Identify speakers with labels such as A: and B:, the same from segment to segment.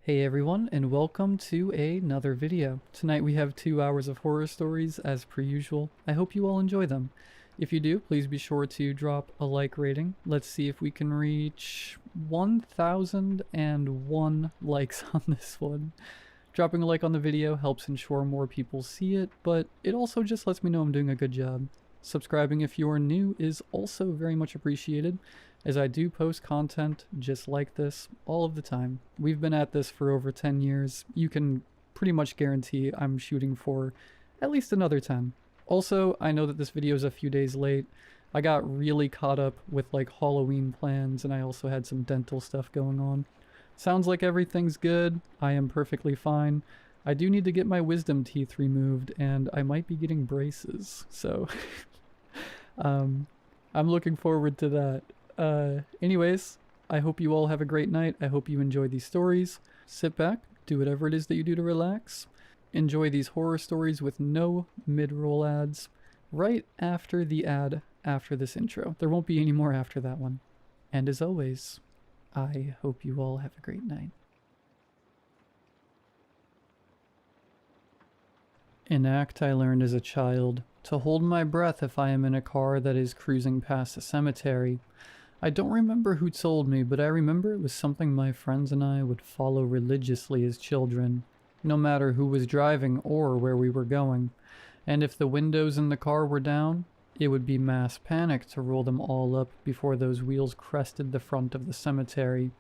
A: Hey everyone, and welcome to another video. Tonight we have 2 hours of horror stories as per usual. I hope you all enjoy them. If you do, please be sure to drop a like rating. Let's see if we can reach 1,001 likes on this one. Dropping a like on the video helps ensure more people see it, but it also just lets me know I'm doing a good job. Subscribing if you are new is also very much appreciated, as I do post content just like this all of the time. We've been at this for over 10 years. You can pretty much guarantee I'm shooting for at least another 10. Also, I know that this video is a few days late. I got really caught up with like Halloween plans, and I also had some dental stuff going on. Sounds like everything's good. I am perfectly fine. I do need to get my wisdom teeth removed, and I might be getting braces, so I'm looking forward to that. Anyways, I hope you all have a great night. I hope you enjoy these stories. Sit back, do whatever it is that you do to relax. Enjoy these horror stories with no mid-roll ads right after the ad after this intro. There won't be any more after that one. And as always, I hope you all have a great night. An act I learned as a child: to hold my breath if I am in a car that is cruising past a cemetery. I don't remember who told me, but I remember it was something my friends and I would follow religiously as children, no matter who was driving or where we were going. And if the windows in the car were down, it would be mass panic to roll them all up before those wheels crested the front of the cemetery.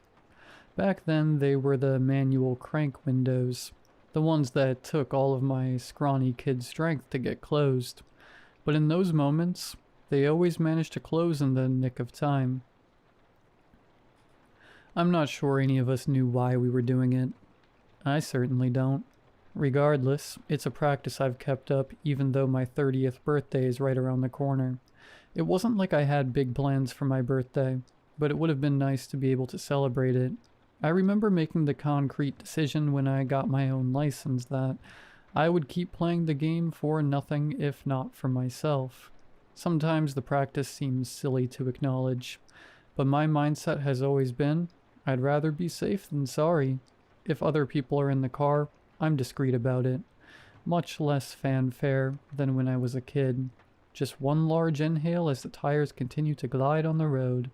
A: Back then, they were the manual crank windows, the ones that took all of my scrawny kid strength to get closed. But in those moments, they always managed to close in the nick of time. I'm not sure any of us knew why we were doing it. I certainly don't. Regardless, it's a practice I've kept up even though my 30th birthday is right around the corner. It wasn't like I had big plans for my birthday, but it would have been nice to be able to celebrate it. I remember making the concrete decision when I got my own license that I would keep playing the game for nothing if not for myself. Sometimes the practice seems silly to acknowledge, but my mindset has always been, I'd rather be safe than sorry. If other people are in the car, I'm discreet about it. Much less fanfare than when I was a kid. Just one large inhale as the tires continue to glide on the road.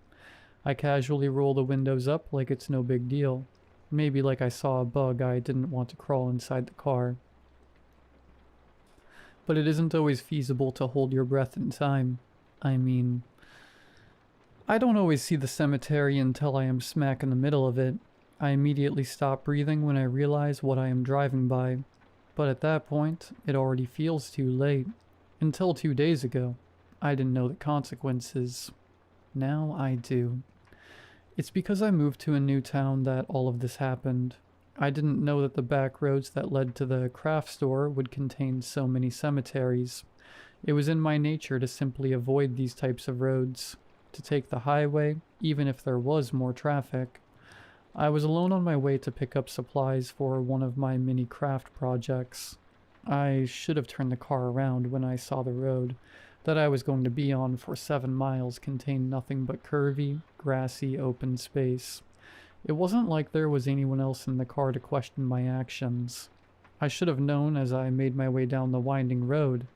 A: I casually roll the windows up like it's no big deal. Maybe like I saw a bug I didn't want to crawl inside the car. But it isn't always feasible to hold your breath in time. I mean, I don't always see the cemetery until I am smack in the middle of it. I immediately stop breathing when I realize what I am driving by. But at that point, it already feels too late. Until 2 days ago, I didn't know the consequences. Now I do. It's because I moved to a new town that all of this happened. I didn't know that the back roads that led to the craft store would contain so many cemeteries. It was in my nature to simply avoid these types of roads, to take the highway, even if there was more traffic. I was alone on my way to pick up supplies for one of my mini craft projects. I should have turned the car around when I saw the road that I was going to be on for 7 miles contained nothing but curvy, grassy, open space. It wasn't like there was anyone else in the car to question my actions. I should have known as I made my way down the winding road.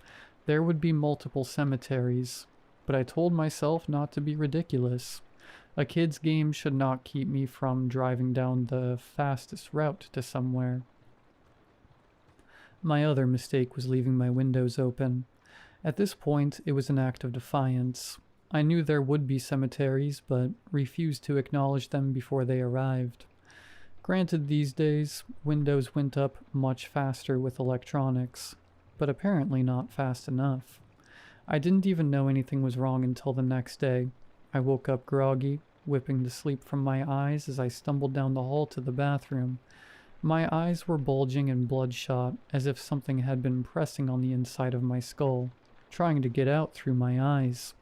A: There would be multiple cemeteries, but I told myself not to be ridiculous. A kid's game should not keep me from driving down the fastest route to somewhere. My other mistake was leaving my windows open. At this point, it was an act of defiance. I knew there would be cemeteries, but refused to acknowledge them before they arrived. Granted, these days, windows went up much faster with electronics, but apparently not fast enough. I didn't even know anything was wrong until the next day. I woke up groggy, whipping the sleep from my eyes as I stumbled down the hall to the bathroom. My eyes were bulging and bloodshot, as if something had been pressing on the inside of my skull, trying to get out through my eyes.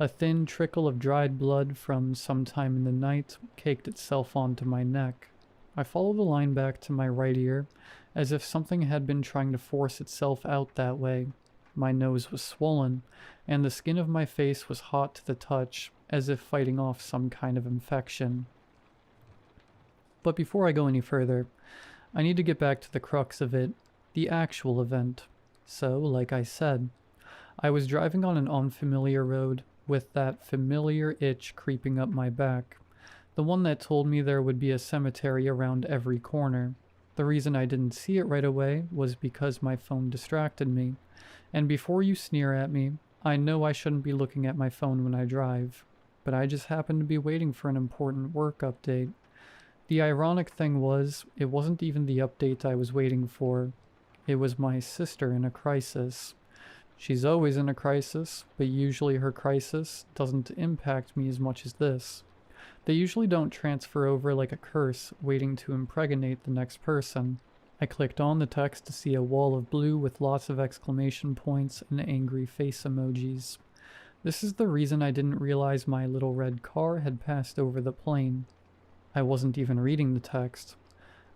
A: A thin trickle of dried blood from some time in the night caked itself onto my neck. I followed the line back to my right ear, as if something had been trying to force itself out that way. My nose was swollen, and the skin of my face was hot to the touch, as if fighting off some kind of infection. But before I go any further, I need to get back to the crux of it, the actual event. So, like I said, I was driving on an unfamiliar road with that familiar itch creeping up my back. The one that told me there would be a cemetery around every corner. The reason I didn't see it right away was because my phone distracted me. And before you sneer at me, I know I shouldn't be looking at my phone when I drive. But I just happened to be waiting for an important work update. The ironic thing was, it wasn't even the update I was waiting for. It was my sister in a crisis. She's always in a crisis, but usually her crisis doesn't impact me as much as this. They usually don't transfer over like a curse waiting to impregnate the next person. I clicked on the text to see a wall of blue with lots of exclamation points and angry face emojis. This is the reason I didn't realize my little red car had passed over the plane. I wasn't even reading the text.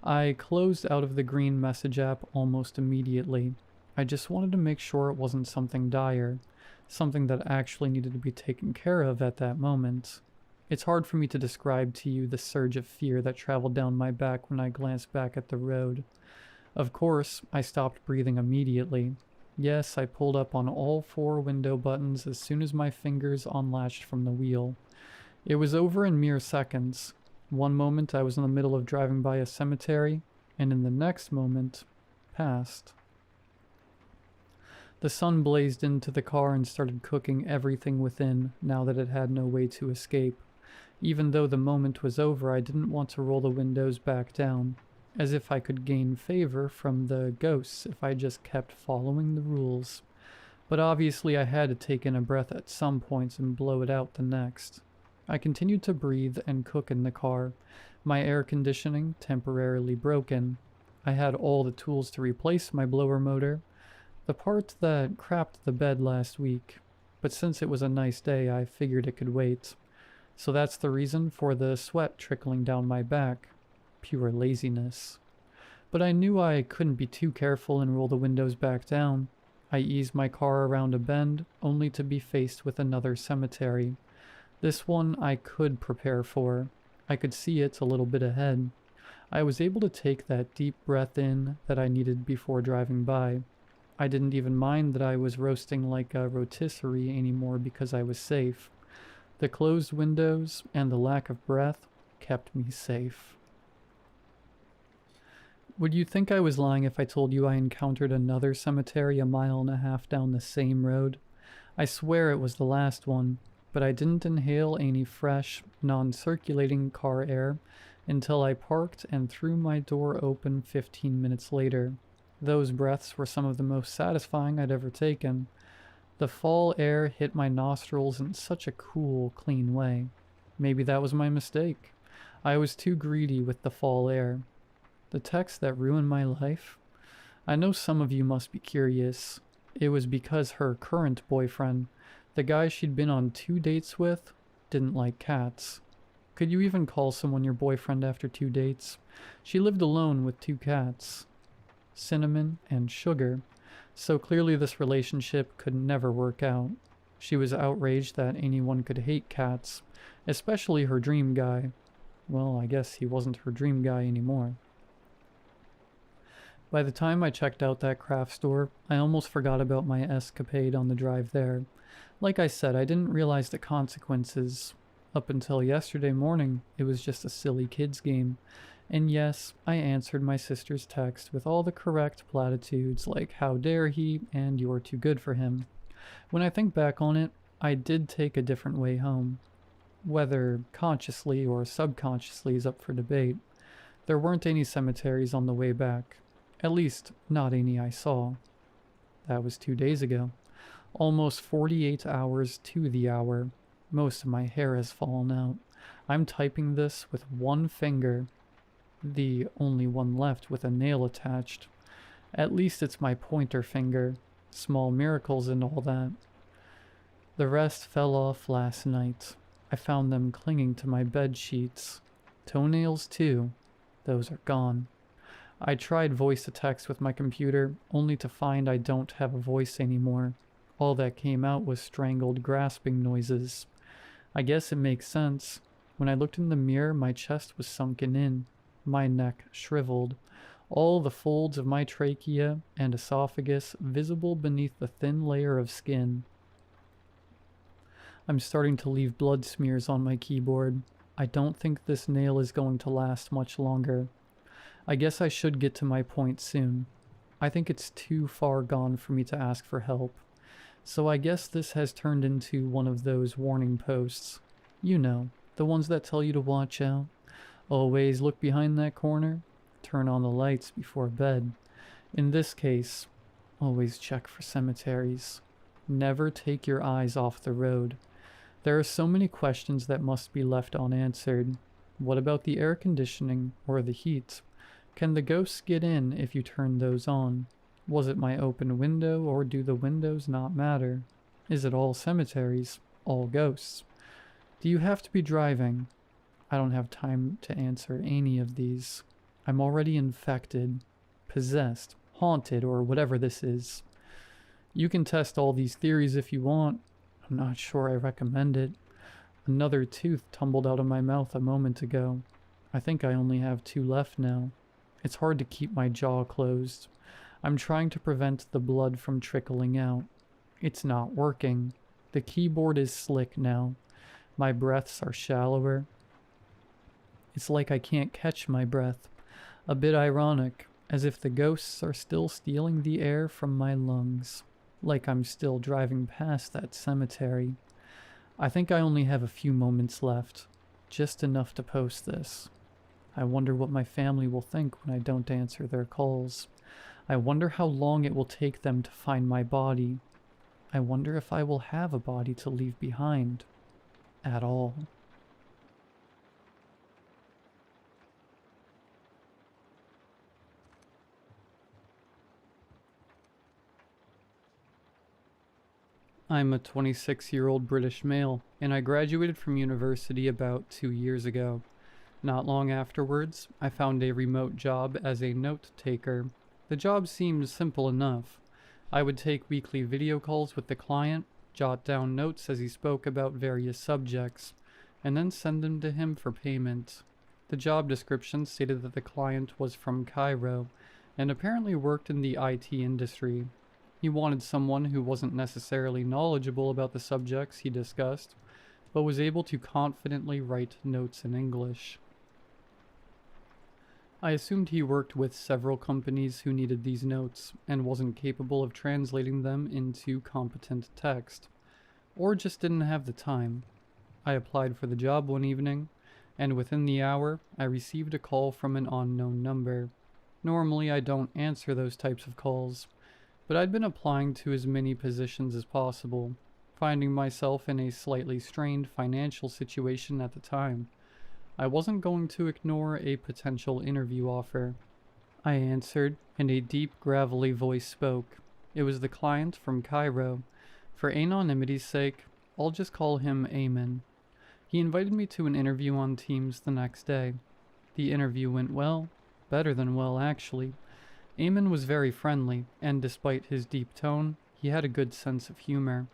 A: I closed out of the green message app almost immediately. I just wanted to make sure it wasn't something dire, something that actually needed to be taken care of at that moment. It's hard for me to describe to you the surge of fear that traveled down my back when I glanced back at the road. Of course, I stopped breathing immediately. Yes, I pulled up on all 4 window buttons as soon as my fingers unlatched from the wheel. It was over in mere seconds. One moment I was in the middle of driving by a cemetery, and in the next moment, past. The sun blazed into the car and started cooking everything within now that it had no way to escape. Even though the moment was over, I didn't want to roll the windows back down, as if I could gain favor from the ghosts if I just kept following the rules. But obviously I had to take in a breath at some points and blow it out the next. I continued to breathe and cook in the car, my air conditioning temporarily broken. I had all the tools to replace my blower motor, the part that crapped the bed last week, but since it was a nice day, I figured it could wait. So that's the reason for the sweat trickling down my back. Pure laziness. But I knew I couldn't be too careful and roll the windows back down. I eased my car around a bend, only to be faced with another cemetery. This one I could prepare for. I could see it a little bit ahead. I was able to take that deep breath in that I needed before driving by. I didn't even mind that I was roasting like a rotisserie anymore because I was safe. The closed windows and the lack of breath kept me safe. Would you think I was lying if I told you I encountered another cemetery 1.5 miles down the same road? I swear it was the last one, but I didn't inhale any fresh, non-circulating car air until I parked and threw my door open 15 minutes later. Those breaths were some of the most satisfying I'd ever taken. The fall air hit my nostrils in such a cool, clean way. Maybe that was my mistake. I was too greedy with the fall air. The text that ruined my life? I know some of you must be curious. It was because her current boyfriend, the guy she'd been on 2 dates with, didn't like cats. Could you even call someone your boyfriend after 2 dates? She lived alone with 2 cats. Cinnamon and Sugar, so clearly this relationship could never work out. She was outraged that anyone could hate cats, especially her dream guy. Well, I guess he wasn't her dream guy anymore. By the time I checked out that craft store, I almost forgot about my escapade on the drive there. Like I said, I didn't realize the consequences. Up until yesterday morning, it was just a silly kids game. And yes, I answered my sister's text with all the correct platitudes like how dare he and you're too good for him. When I think back on it, I did take a different way home. Whether consciously or subconsciously is up for debate. There weren't any cemeteries on the way back. At least, not any I saw. That was 2 days ago. Almost 48 hours to the hour. Most of my hair has fallen out. I'm typing this with one finger. The only one left with a nail attached. At least it's my pointer finger. Small miracles and all that. The rest fell off last night. I found them clinging to my bed sheets. Toenails too. Those are gone. I tried voice to text with my computer, only to find I don't have a voice anymore. All that came out was strangled grasping noises. I guess it makes sense. When I looked in the mirror, my chest was sunken in. my neck shriveled, all the folds of my trachea and esophagus visible beneath the thin layer of skin. I'm starting to leave blood smears on my keyboard. I don't think this nail is going to last much longer. I guess I should get to my point soon. I think it's too far gone for me to ask for help. So I guess this has turned into one of those warning posts. You know, the ones that tell you to watch out. Always look behind that corner. Turn on the lights before bed. In this case, always check for cemeteries. Never take your eyes off the road. There are so many questions that must be left unanswered. What about the air conditioning or the heat? Can the ghosts get in if you turn those on? Was it my open window, or do the windows not matter? Is it all cemeteries? All ghosts? Do you have to be driving? I don't have time to answer any of these. I'm already infected, possessed, haunted, or whatever this is. You can test all these theories if you want. I'm not sure I recommend it. Another tooth tumbled out of my mouth a moment ago. I think I only have 2 left now. It's hard to keep my jaw closed. I'm trying to prevent the blood from trickling out. It's not working. The keyboard is slick now. My breaths are shallower. It's like I can't catch my breath. A bit ironic, as if the ghosts are still stealing the air from my lungs. Like I'm still driving past that cemetery. I think I only have a few moments left. Just enough to post this. I wonder what my family will think when I don't answer their calls. I wonder how long it will take them to find my body. I wonder if I will have a body to leave behind. At all. I'm a 26-year-old British male, and I graduated from university about 2 years ago. Not long afterwards, I found a remote job as a note taker. The job seemed simple enough. I would take weekly video calls with the client, jot down notes as he spoke about various subjects, and then send them to him for payment. The job description stated that the client was from Cairo, and apparently worked in the IT industry. He wanted someone who wasn't necessarily knowledgeable about the subjects he discussed, but was able to confidently write notes in English. I assumed he worked with several companies who needed these notes, and wasn't capable of translating them into competent text, or just didn't have the time. I applied for the job one evening, and within the hour, I received a call from an unknown number. Normally, I don't answer those types of calls, but I'd been applying to as many positions as possible, finding myself in a slightly strained financial situation at the time. I wasn't going to ignore a potential interview offer. I answered, and a deep, gravelly voice spoke. It was the client from Cairo. For anonymity's sake, I'll just call him Eamon. He invited me to an interview on Teams the next day. The interview went well, better than well actually. Eamon was very friendly, and despite his deep tone, he had a good sense of humor.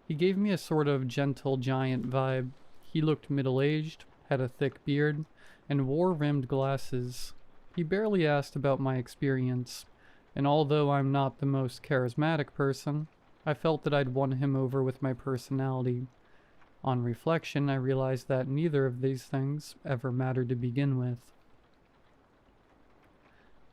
A: He gave me a sort of gentle giant vibe. He looked middle-aged, had a thick beard, and wore rimmed glasses. He barely asked about my experience, and although I'm not the most charismatic person, I felt that I'd won him over with my personality. On reflection, I realized that neither of these things ever mattered to begin with.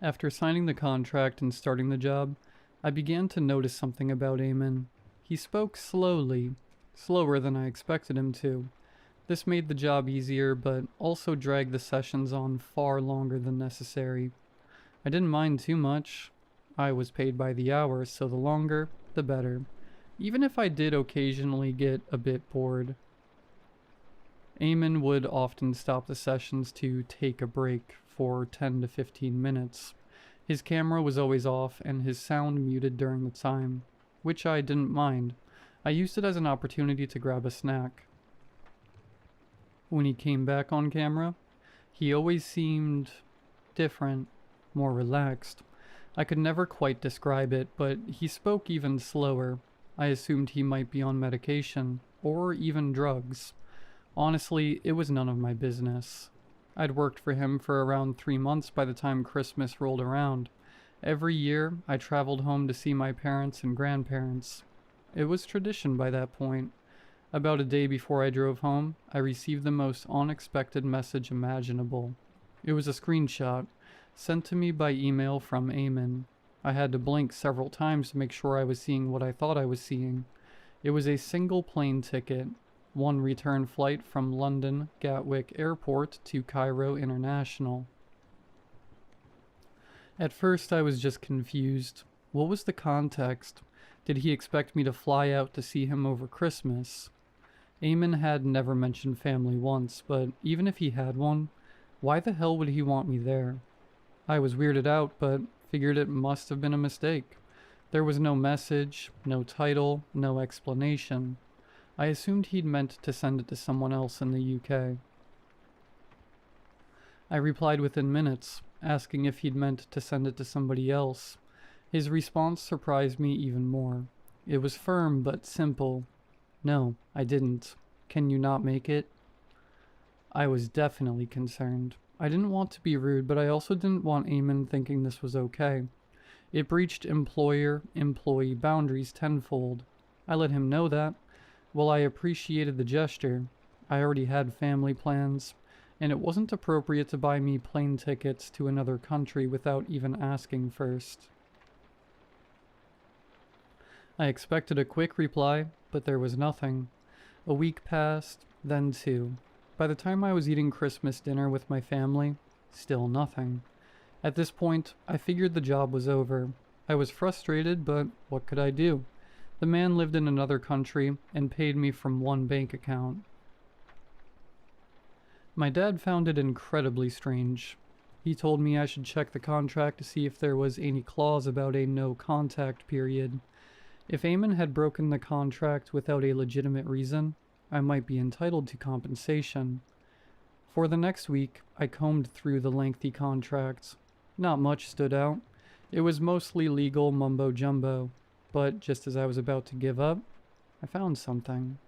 A: After signing the contract and starting the job, I began to notice something about Eamon. He spoke slowly, slower than I expected him to. This made the job easier, but also dragged the sessions on far longer than necessary. I didn't mind too much. I was paid by the hour, so the longer, the better, even if I did occasionally get a bit bored. Eamon would often stop the sessions to take a break for 10 to 15 minutes. His camera was always off and his sound muted during the time, which I didn't mind. I used it as an opportunity to grab a snack. When he came back on camera, he always seemed different, more relaxed. I could never quite describe it, but he spoke even slower. I assumed he might be on medication, or even drugs. Honestly, it was none of my business. I'd worked for him for around 3 months by the time Christmas rolled around. Every year, I traveled home to see my parents and grandparents. It was tradition by that point. About a day before I drove home, I received the most unexpected message imaginable. It was a screenshot, sent to me by email from Eamon. I had to blink several times to make sure I was seeing what I thought I was seeing. It was a single plane ticket, one return flight from London Gatwick Airport to Cairo International. At first I was just confused. What was the context? Did he expect me to fly out to see him over Christmas? Eamon had never mentioned family once, but even if he had one, why the hell would he want me there? I was weirded out, but figured it must have been a mistake. There was no message, no title, no explanation. I assumed he'd meant to send it to someone else in the UK. I replied within minutes, asking if he'd meant to send it to somebody else. His response surprised me even more. It was firm but simple. No, I didn't. Can you not make it? I was definitely concerned. I didn't want to be rude, but I also didn't want Eamon thinking this was okay. It breached employer-employee boundaries tenfold. I let him know that. While I appreciated the gesture, I already had family plans, and it wasn't appropriate to buy me plane tickets to another country without even asking first. I expected a quick reply, but there was nothing. A week passed, then 2. By the time I was eating Christmas dinner with my family, still nothing. At this point, I figured the job was over. I was frustrated, but what could I do? The man lived in another country and paid me from one bank account. My dad found it incredibly strange. He told me I should check the contract to see if there was any clause about a no-contact period. If Eamon had broken the contract without a legitimate reason, I might be entitled to compensation. For the next week, I combed through the lengthy contracts. Not much stood out. It was mostly legal mumbo-jumbo, but just as I was about to give up, I found something.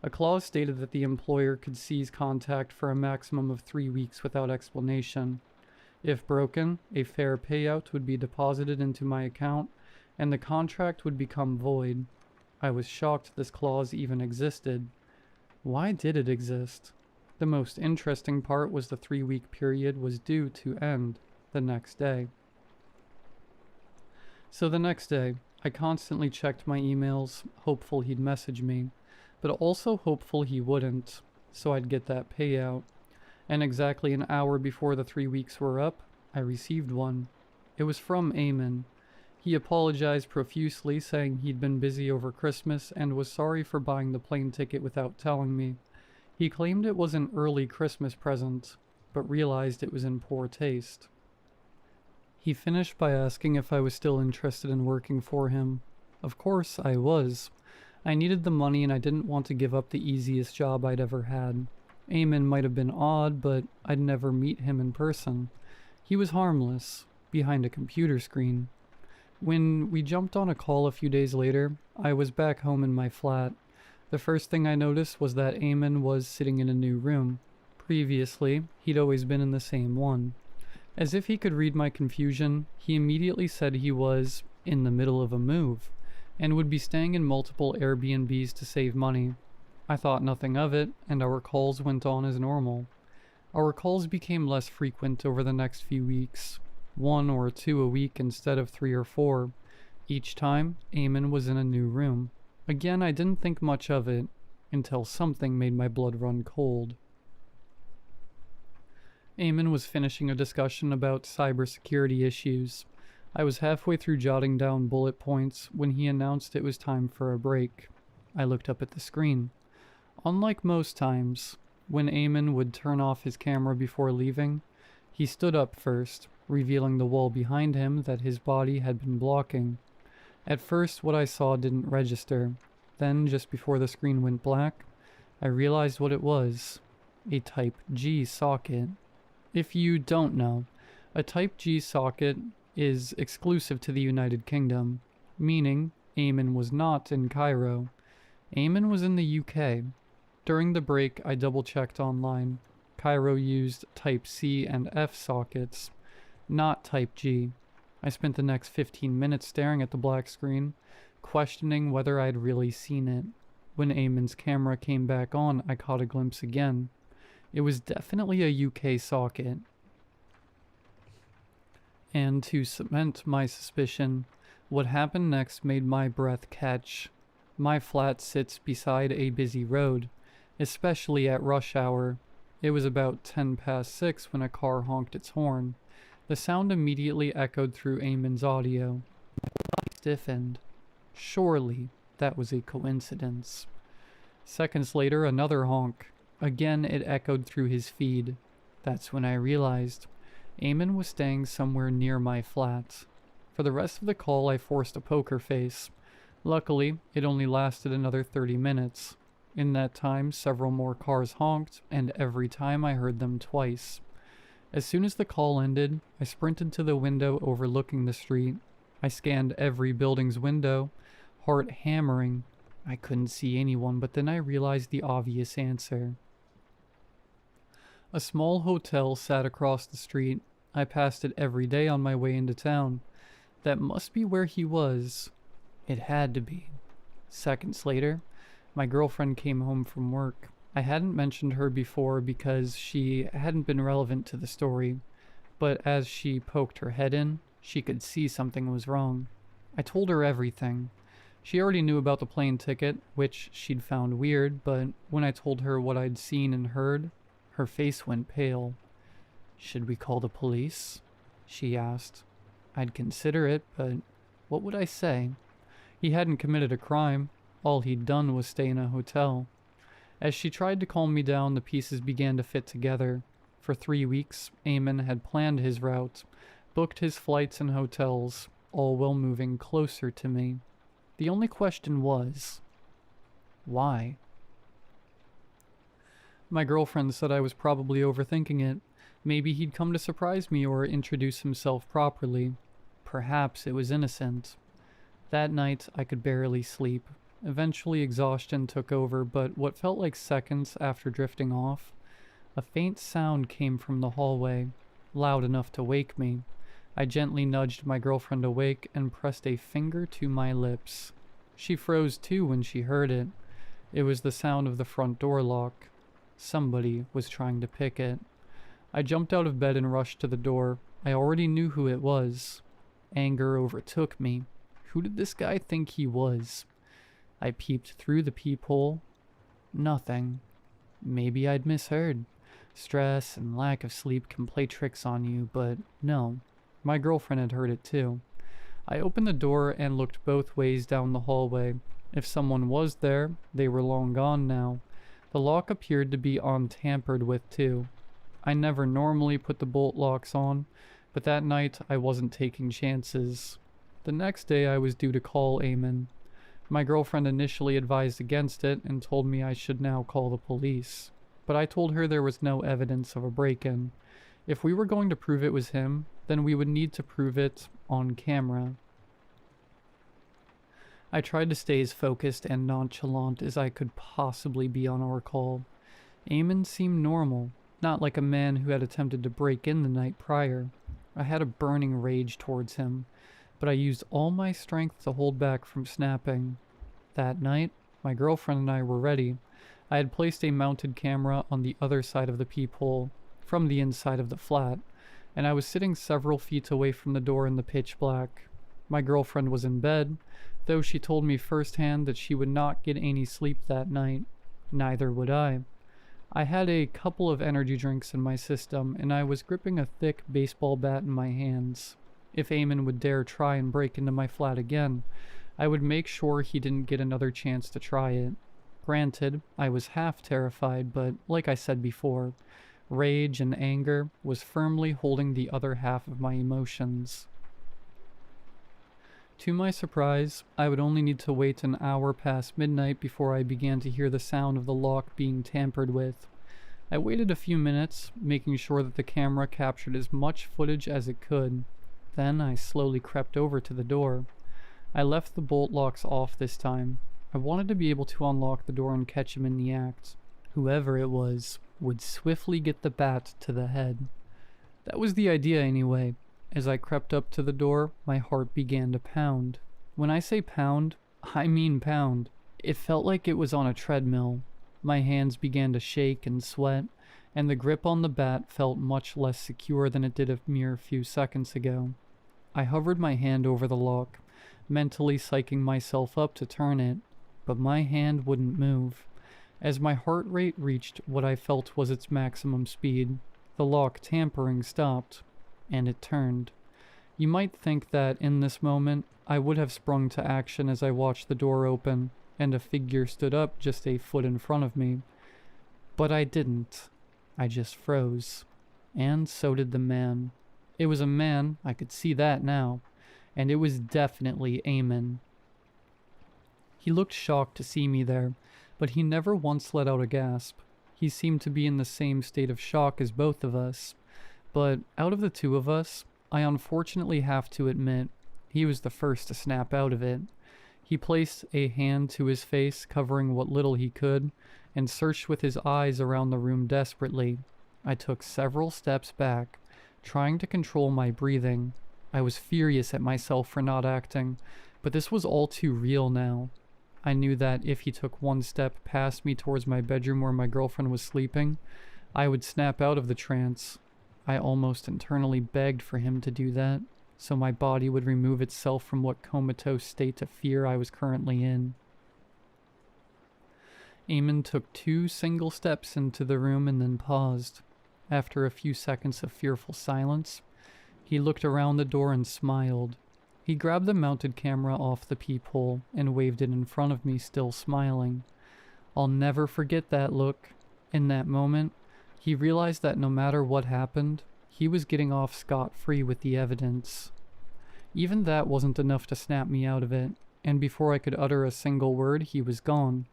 A: A clause stated that the employer could seize contact for a maximum of 3 weeks without explanation. If broken, a fair payout would be deposited into my account, and the contract would become void. I was shocked this clause even existed. Why did it exist? The most interesting part was the 3-week period was due to end the next day. So the next day, I constantly checked my emails, hopeful he'd message me, but also hopeful he wouldn't, so I'd get that payout. And exactly an hour before the 3 weeks were up, I received one. It was from Eamon. He apologized profusely, saying he'd been busy over Christmas and was sorry for buying the plane ticket without telling me. He claimed it was an early Christmas present, but realized it was in poor taste. He finished by asking if I was still interested in working for him. Of course I was. I needed the money and I didn't want to give up the easiest job I'd ever had. Eamon might have been odd, but I'd never meet him in person. He was harmless, behind a computer screen. When we jumped on a call a few days later, I was back home in my flat. The first thing I noticed was that Eamon was sitting in a new room. Previously, he'd always been in the same one. As if he could read my confusion, he immediately said he was in the middle of a move, and would be staying in multiple Airbnbs to save money. I thought nothing of it, and our calls went on as normal. Our calls became less frequent over the next few weeks, 1 or 2 a week instead of 3 or 4. Each time, Eamon was in a new room. Again, I didn't think much of it, until something made my blood run cold. Eamon was finishing a discussion about cybersecurity issues. I was halfway through jotting down bullet points when he announced it was time for a break. I looked up at the screen. Unlike most times, when Eamon would turn off his camera before leaving, he stood up first, revealing the wall behind him that his body had been blocking. At first, what I saw didn't register. Then, just before the screen went black, I realized what it was. A Type G socket. If you don't know, a Type G socket is exclusive to the United Kingdom, meaning Eamon was not in Cairo. Eamon was in the UK. During the break, I double-checked online. Cairo used Type C and F sockets, not Type G. I spent the next 15 minutes staring at the black screen, questioning whether I'd really seen it. When Eamon's camera came back on, I caught a glimpse again. It was definitely a UK socket. And to cement my suspicion, what happened next made my breath catch. My flat sits beside a busy road, especially at rush hour. It was about 10 past 6 when a car honked its horn. The sound immediately echoed through Eamon's audio. I stiffened. Surely that was a coincidence. Seconds later, another honk. Again, it echoed through his feed. That's when I realized Eamon was staying somewhere near my flat. For the rest of the call, I forced a poker face. Luckily, it only lasted another 30 minutes. In that time, several more cars honked, and every time I heard them twice. As soon as the call ended, I sprinted to the window overlooking the street. I scanned every building's window, heart hammering. I couldn't see anyone, but then I realized the obvious answer. A small hotel sat across the street. I passed it every day on my way into town. That must be where he was. It had to be. Seconds later, my girlfriend came home from work. I hadn't mentioned her before because she hadn't been relevant to the story, but as she poked her head in, she could see something was wrong. I told her everything. She already knew about the plane ticket, which she'd found weird, but when I told her what I'd seen and heard, her face went pale. "Should we call the police?" she asked. I'd consider it, but what would I say? He hadn't committed a crime. All he'd done was stay in a hotel. As she tried to calm me down, the pieces began to fit together. For 3 weeks, Eamon had planned his route, booked his flights and hotels, all while moving closer to me. The only question was, why? My girlfriend said I was probably overthinking it. Maybe he'd come to surprise me or introduce himself properly. Perhaps it was innocent. That night, I could barely sleep. Eventually, exhaustion took over, but what felt like seconds after drifting off, a faint sound came from the hallway, loud enough to wake me. I gently nudged my girlfriend awake and pressed a finger to my lips. She froze too when she heard it. It was the sound of the front door lock. Somebody was trying to pick it. I jumped out of bed and rushed to the door. I already knew who it was. Anger overtook me. Who did this guy think he was? I peeped through the peephole. Nothing. Maybe I'd misheard. Stress and lack of sleep can play tricks on you, but no. My girlfriend had heard it too. I opened the door and looked both ways down the hallway. If someone was there, they were long gone now. The lock appeared to be untampered with too. I never normally put the bolt locks on, but that night I wasn't taking chances. The next day I was due to call Eamon. My girlfriend initially advised against it and told me I should now call the police. But I told her there was no evidence of a break-in. If we were going to prove it was him, then we would need to prove it on camera. I tried to stay as focused and nonchalant as I could possibly be on our call. Eamon seemed normal, not like a man who had attempted to break in the night prior. I had a burning rage towards him, but I used all my strength to hold back from snapping. That night, my girlfriend and I were ready. I had placed a mounted camera on the other side of the peephole, from the inside of the flat, and I was sitting several feet away from the door in the pitch black. My girlfriend was in bed, though she told me firsthand that she would not get any sleep that night. Neither would I. I had a couple of energy drinks in my system, and I was gripping a thick baseball bat in my hands. If Eamon would dare try and break into my flat again, I would make sure he didn't get another chance to try it. Granted, I was half terrified, but like I said before, rage and anger was firmly holding the other half of my emotions. To my surprise, I would only need to wait an hour past midnight before I began to hear the sound of the lock being tampered with. I waited a few minutes, making sure that the camera captured as much footage as it could. Then I slowly crept over to the door. I left the bolt locks off this time. I wanted to be able to unlock the door and catch him in the act. Whoever it was, would swiftly get the bat to the head. That was the idea anyway. As I crept up to the door, my heart began to pound. When I say pound, I mean pound. It felt like it was on a treadmill. My hands began to shake and sweat, and the grip on the bat felt much less secure than it did a mere few seconds ago. I hovered my hand over the lock, mentally psyching myself up to turn it, but my hand wouldn't move. As my heart rate reached what I felt was its maximum speed, the lock tampering stopped, and it turned. You might think that in this moment, I would have sprung to action as I watched the door open, and a figure stood up just a foot in front of me. But I didn't. I just froze. And so did the man. It was a man, I could see that now, and it was definitely Eamon. He looked shocked to see me there, but he never once let out a gasp. He seemed to be in the same state of shock as both of us. But out of the two of us, I unfortunately have to admit, he was the first to snap out of it. He placed a hand to his face, covering what little he could, and searched with his eyes around the room desperately. I took several steps back, trying to control my breathing. I was furious at myself for not acting, but this was all too real now. I knew that if he took one step past me towards my bedroom where my girlfriend was sleeping, I would snap out of the trance. I almost internally begged for him to do that, so my body would remove itself from what comatose state of fear I was currently in. Eamon took 2 single steps into the room and then paused. After a few seconds of fearful silence, he looked around the door and smiled. He grabbed the mounted camera off the peephole and waved it in front of me, still smiling. I'll never forget that look. In that moment, he realized that no matter what happened, he was getting off scot-free with the evidence. Even that wasn't enough to snap me out of it, and before I could utter a single word, he was gone.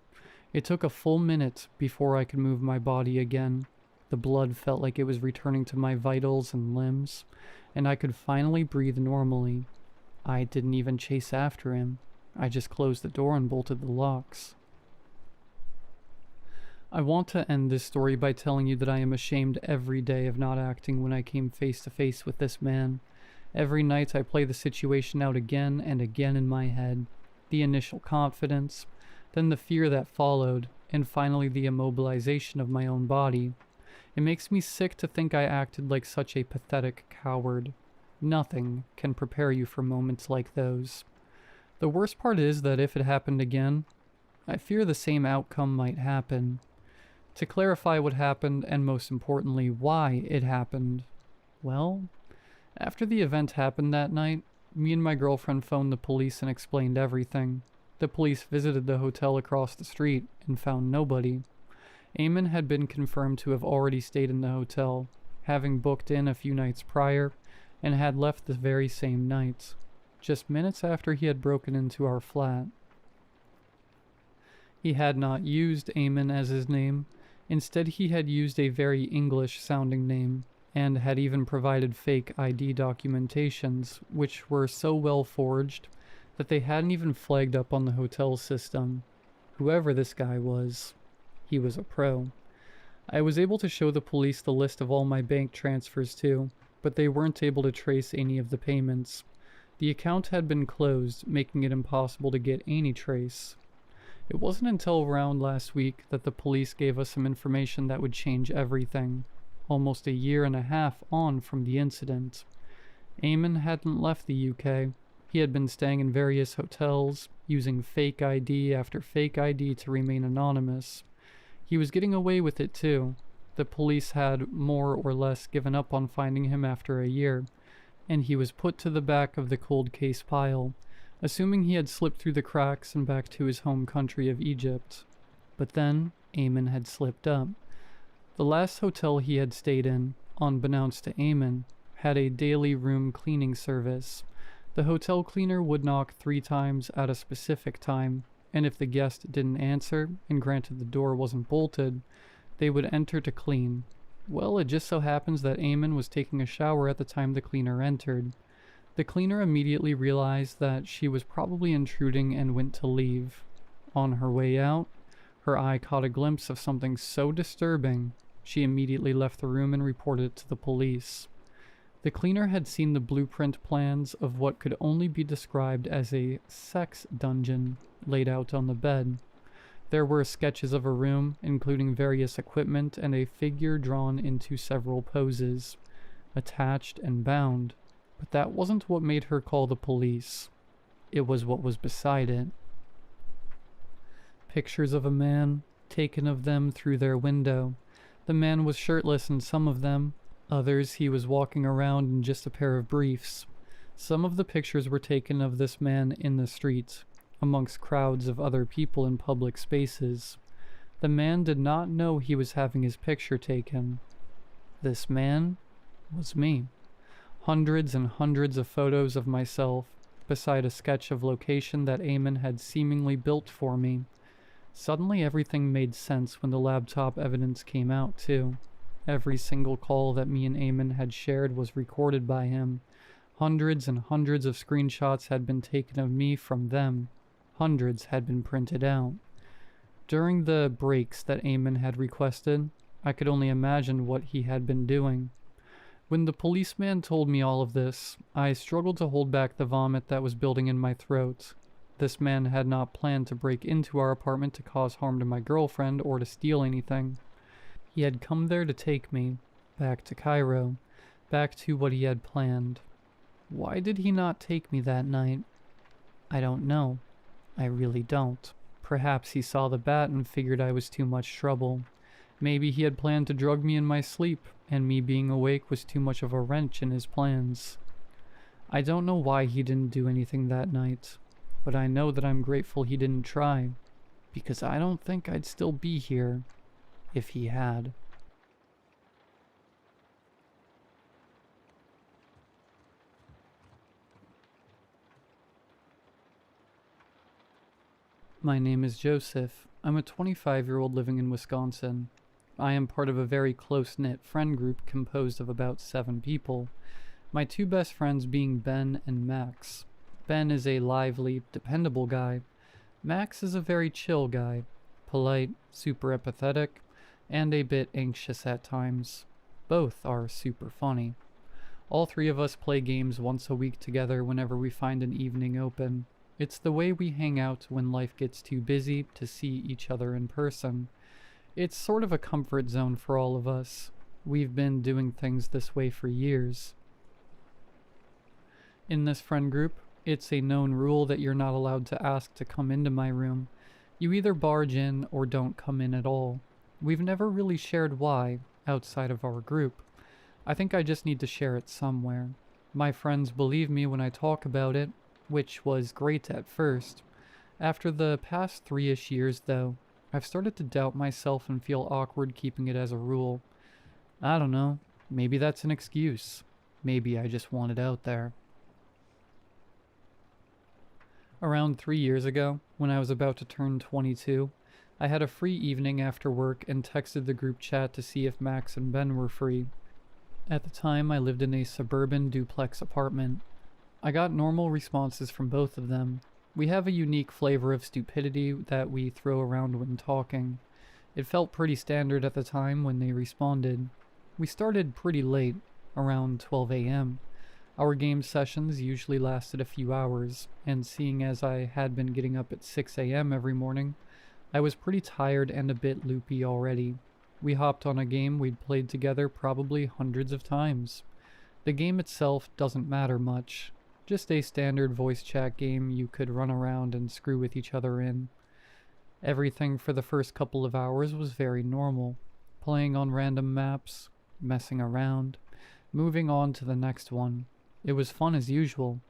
A: It took a full minute before I could move my body again. The blood felt like it was returning to my vitals and limbs, and I could finally breathe normally. I didn't even chase after him. I just closed the door and bolted the locks. I want to end this story by telling you that I am ashamed every day of not acting when I came face to face with this man. Every night I play the situation out again and again in my head. The initial confidence, then the fear that followed, and finally the immobilization of my own body. It makes me sick to think I acted like such a pathetic coward. Nothing can prepare you for moments like those. The worst part is that if it happened again, I fear the same outcome might happen. To clarify what happened, and most importantly, why it happened, well, after the event happened that night, me and my girlfriend phoned the police and explained everything. The police visited the hotel across the street and found nobody. Eamon had been confirmed to have already stayed in the hotel, having booked in a few nights prior, and had left the very same night, just minutes after he had broken into our flat. He had not used Eamon as his name. Instead, he had used a very English-sounding name, and had even provided fake ID documentations, which were so well forged that they hadn't even flagged up on the hotel system. Whoever this guy was, he was a pro. I was able to show the police the list of all my bank transfers too, but they weren't able to trace any of the payments. The account had been closed, making it impossible to get any trace. It wasn't until around last week that the police gave us some information that would change everything, almost a year and a half on from the incident. Eamon hadn't left the UK. He had been staying in various hotels, using fake ID after fake ID to remain anonymous. He was getting away with it too. The police had more or less given up on finding him after a year, and he was put to the back of the cold case pile, assuming he had slipped through the cracks and back to his home country of Egypt. But then, Eamon had slipped up. The last hotel he had stayed in, unbeknownst to Eamon, had a daily room cleaning service. The hotel cleaner would knock 3 times at a specific time, and if the guest didn't answer, and granted the door wasn't bolted, they would enter to clean. Well, it just so happens that Eamon was taking a shower at the time the cleaner entered. The cleaner immediately realized that she was probably intruding and went to leave. On her way out, her eye caught a glimpse of something so disturbing She immediately left the room and reported it to the police. The cleaner had seen the blueprint plans of what could only be described as a sex dungeon laid out on the bed. There were sketches of a room, including various equipment and a figure drawn into several poses, attached and bound. But that wasn't what made her call the police. It was what was beside it. Pictures of a man, taken of them through their window. The man was shirtless in some of them. Others, he was walking around in just a pair of briefs. Some of the pictures were taken of this man in the street, amongst crowds of other people in public spaces. The man did not know he was having his picture taken. This man was me. Hundreds and hundreds of photos of myself, beside a sketch of location that Eamon had seemingly built for me. Suddenly everything made sense when the laptop evidence came out, too. Every single call that me and Eamon had shared was recorded by him. Hundreds and hundreds of screenshots had been taken of me from them. Hundreds had been printed out. During the breaks that Eamon had requested, I could only imagine what he had been doing. When the policeman told me all of this, I struggled to hold back the vomit that was building in my throat. This man had not planned to break into our apartment to cause harm to my girlfriend or to steal anything. He had come there to take me, back to Cairo, back to what he had planned. Why did he not take me that night? I don't know. I really don't. Perhaps he saw the bat and figured I was too much trouble. Maybe he had planned to drug me in my sleep, and me being awake was too much of a wrench in his plans. I don't know why he didn't do anything that night, but I know that I'm grateful he didn't try, because I don't think I'd still be here if he had. My name is Joseph. I'm a 25-year-old living in Wisconsin. I am part of a very close-knit friend group composed of about 7 people. My 2 best friends being Ben and Max. Ben is a lively, dependable guy. Max is a very chill guy. Polite, super empathetic, and a bit anxious at times. Both are super funny. All 3 of us play games once a week together whenever we find an evening open. It's the way we hang out when life gets too busy to see each other in person. It's sort of a comfort zone for all of us. We've been doing things this way for years. In this friend group, it's a known rule that you're not allowed to ask to come into my room. You either barge in or don't come in at all. We've never really shared why, outside of our group. I think I just need to share it somewhere. My friends believe me when I talk about it, which was great at first. After the past 3-ish years, though, I've started to doubt myself and feel awkward keeping it as a rule. I don't know, maybe that's an excuse. Maybe I just want it out there. Around 3 years ago, when I was about to turn 22, I had a free evening after work and texted the group chat to see if Max and Ben were free. At the time, I lived in a suburban duplex apartment. I got normal responses from both of them. We have a unique flavor of stupidity that we throw around when talking. It felt pretty standard at the time when they responded. We started pretty late, around 12 a.m. Our game sessions usually lasted a few hours, and seeing as I had been getting up at 6 a.m. every morning, I was pretty tired and a bit loopy already. We hopped on a game we'd played together probably hundreds of times. The game itself doesn't matter much. Just a standard voice chat game you could run around and screw with each other in. Everything for the first couple of hours was very normal. Playing on random maps, messing around, moving on to the next one. It was fun as usual.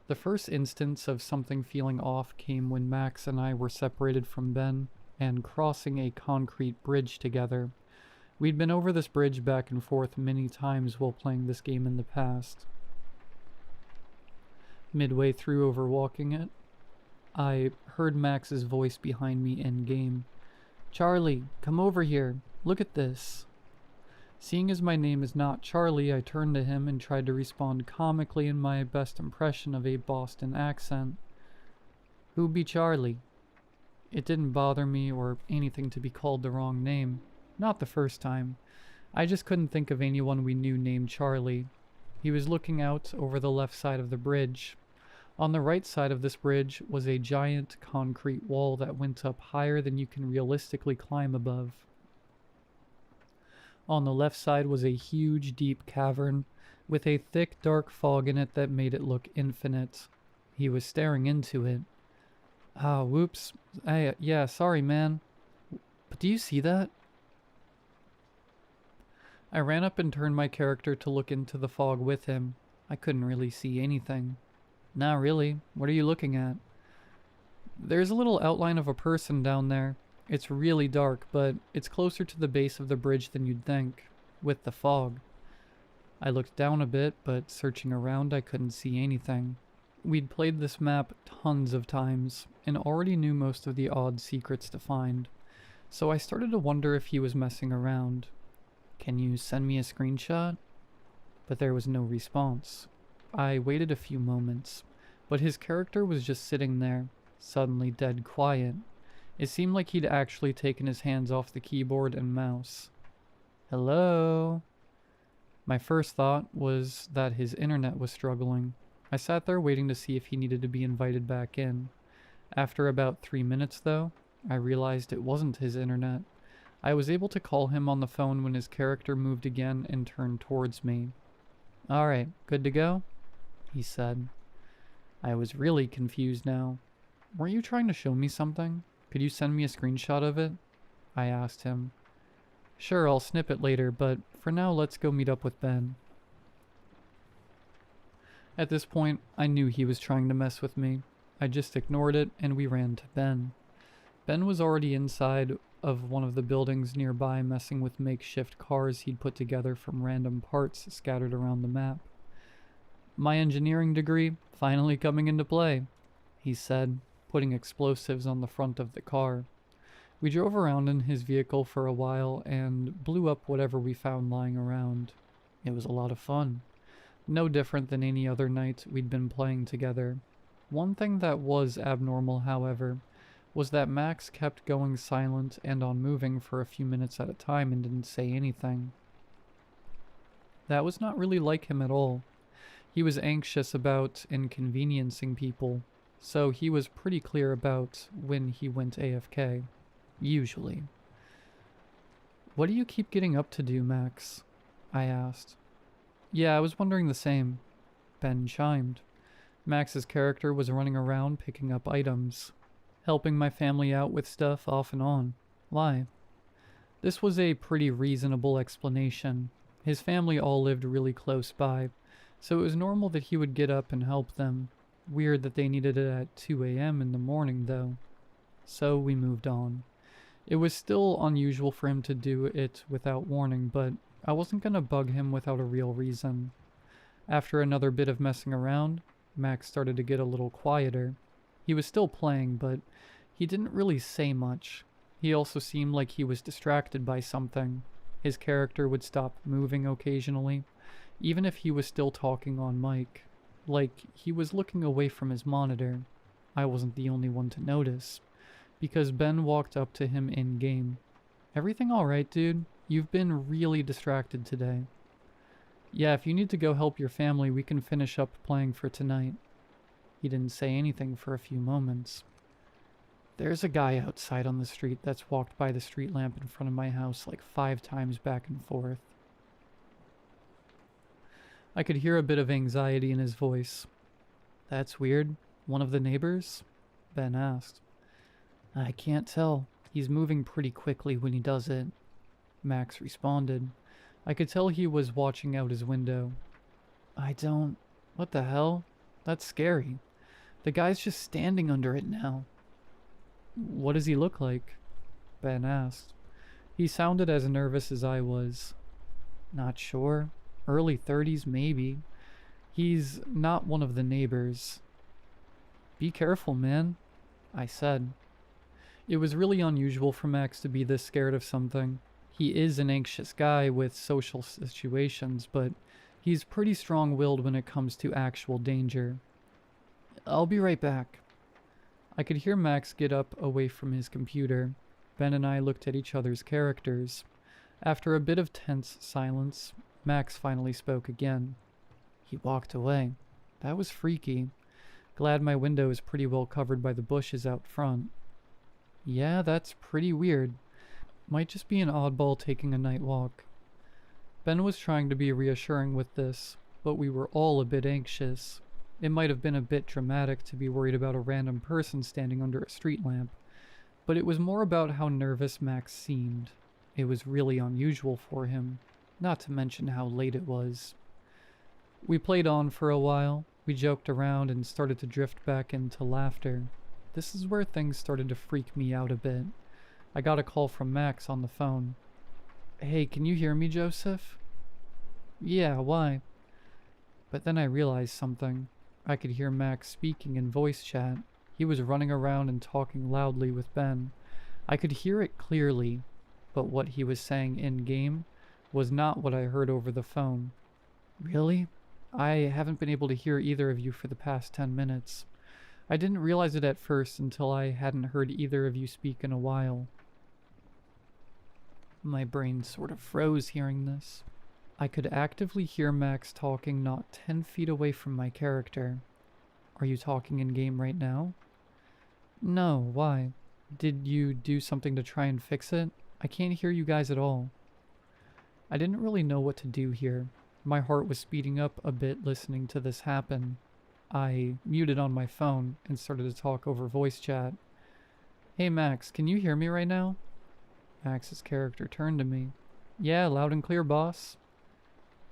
A: The first instance of something feeling off came when Max and I were separated from Ben and crossing a concrete bridge together. We'd been over this bridge back and forth many times while playing this game in the past. Midway through overwalking it, I heard Max's voice behind me in-game. "Charlie, come over here. Look at this." Seeing as my name is not Charlie, I turned to him and tried to respond comically in my best impression of a Boston accent. "Who be Charlie?" It didn't bother me or anything to be called the wrong name. Not the first time. I just couldn't think of anyone we knew named Charlie. He was looking out over the left side of the bridge. On the right side of this bridge was a giant concrete wall that went up higher than you can realistically climb above. On the left side was a huge, deep cavern with a thick, dark fog in it that made it look infinite. He was staring into it. Ah, whoops. Yeah, sorry, man. But do you see that? I ran up and turned my character to look into the fog with him. I couldn't really see anything. Not really. What are you looking at? There's a little outline of a person down there. It's really dark, but it's closer to the base of the bridge than you'd think, with the fog. I looked down a bit, but searching around I couldn't see anything. We'd played this map tons of times, and already knew most of the odd secrets to find, so I started to wonder if he was messing around. Can you send me a screenshot? But there was no response. I waited a few moments, but his character was just sitting there, suddenly dead quiet. It seemed like he'd actually taken his hands off the keyboard and mouse. Hello? My first thought was that his internet was struggling. I sat there waiting to see if he needed to be invited back in. After about 3 minutes, though, I realized it wasn't his internet. I was able to call him on the phone when his character moved again and turned towards me. "Alright, good to go?" he said. I was really confused now. "Weren't you trying to show me something? Could you send me a screenshot of it?" I asked him. "Sure, I'll snip it later, but for now let's go meet up with Ben." At this point, I knew he was trying to mess with me. I just ignored it and we ran to Ben. Ben was already inside of one of the buildings nearby messing with makeshift cars he'd put together from random parts scattered around the map. "My engineering degree finally coming into play," he said, putting explosives on the front of the car. We drove around in his vehicle for a while and blew up whatever we found lying around. It was a lot of fun. No different than any other night we'd been playing together. One thing that was abnormal, however, was that Max kept going silent and unmoving for a few minutes at a time and didn't say anything. That was not really like him at all. He was anxious about inconveniencing people, so he was pretty clear about when he went AFK. Usually. "What do you keep getting up to do, Max?" I asked. "Yeah, I was wondering the same," Ben chimed. Max's character was running around picking up items, helping my family out with stuff off and on. Why? This was a pretty reasonable explanation. His family all lived really close by, so it was normal that he would get up and help them. Weird that they needed it at 2 a.m. in the morning, though. So we moved on. It was still unusual for him to do it without warning, but I wasn't gonna bug him without a real reason. After another bit of messing around, Max started to get a little quieter. He was still playing, but he didn't really say much. He also seemed like he was distracted by something. His character would stop moving occasionally, even if he was still talking on mic. Like he was looking away from his monitor. I wasn't the only one to notice, because Ben walked up to him in-game. "Everything alright, dude? You've been really distracted today." "Yeah, if you need to go help your family, we can finish up playing for tonight." He didn't say anything for a few moments. "There's a guy outside on the street that's walked by the street lamp in front of my house like 5 times back and forth." I could hear a bit of anxiety in his voice. "That's weird. One of the neighbors?" Ben asked. "I can't tell. He's moving pretty quickly when he does it," Max responded. I could tell he was watching out his window. What the hell? That's scary. The guy's just standing under it now." "What does he look like?" Ben asked. He sounded as nervous as I was. "Not sure. Early 30s, maybe. He's not one of the neighbors." "Be careful, man," I said. It was really unusual for Max to be this scared of something. He is an anxious guy with social situations, but he's pretty strong-willed when it comes to actual danger. "I'll be right back." I could hear Max get up away from his computer. Ben and I looked at each other's characters. After a bit of tense silence, Max finally spoke again. He walked away. That was freaky. Glad my window is pretty well covered by the bushes out front. Yeah, that's pretty weird. Might just be an oddball taking a night walk. Ben was trying to be reassuring with this, but we were all a bit anxious. It might have been a bit dramatic to be worried about a random person standing under a street lamp, but it was more about how nervous Max seemed. It was really unusual for him, not to mention how late it was. We played on for a while. We joked around and started to drift back into laughter. This is where things started to freak me out a bit. I got a call from Max on the phone. Hey, can you hear me, Joseph? Yeah, why? But then I realized something. I could hear Max speaking in voice chat. He was running around and talking loudly with Ben. I could hear it clearly, but what he was saying in-game was not what I heard over the phone. Really? I haven't been able to hear either of you for the past 10 minutes. I didn't realize it at first until I hadn't heard either of you speak in a while. My brain sort of froze hearing this. I could actively hear Max talking not 10 feet away from my character. Are you talking in-game right now? No, why? Did you do something to try and fix it? I can't hear you guys at all. I didn't really know what to do here. My heart was speeding up a bit listening to this happen. I muted on my phone and started to talk over voice chat. Hey Max, can you hear me right now? Max's character turned to me. Yeah, loud and clear, boss.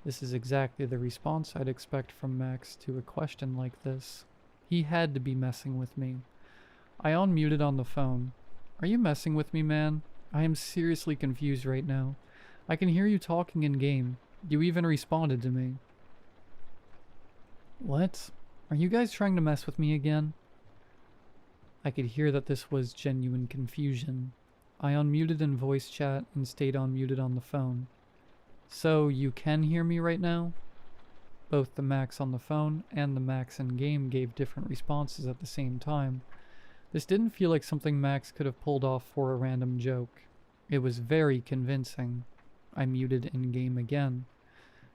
A: This is exactly the response I'd expect from Max to a question like this. He had to be messing with me. I unmuted on the phone. Are you messing with me, man? I am seriously confused right now. I can hear you talking in-game. You even responded to me. What? Are you guys trying to mess with me again? I could hear that this was genuine confusion. I unmuted in voice chat and stayed unmuted on the phone. So you can hear me right now? Both the Max on the phone and the Max in game gave different responses at the same time. This didn't feel like something Max could have pulled off for a random joke. It was very convincing. I muted in game again.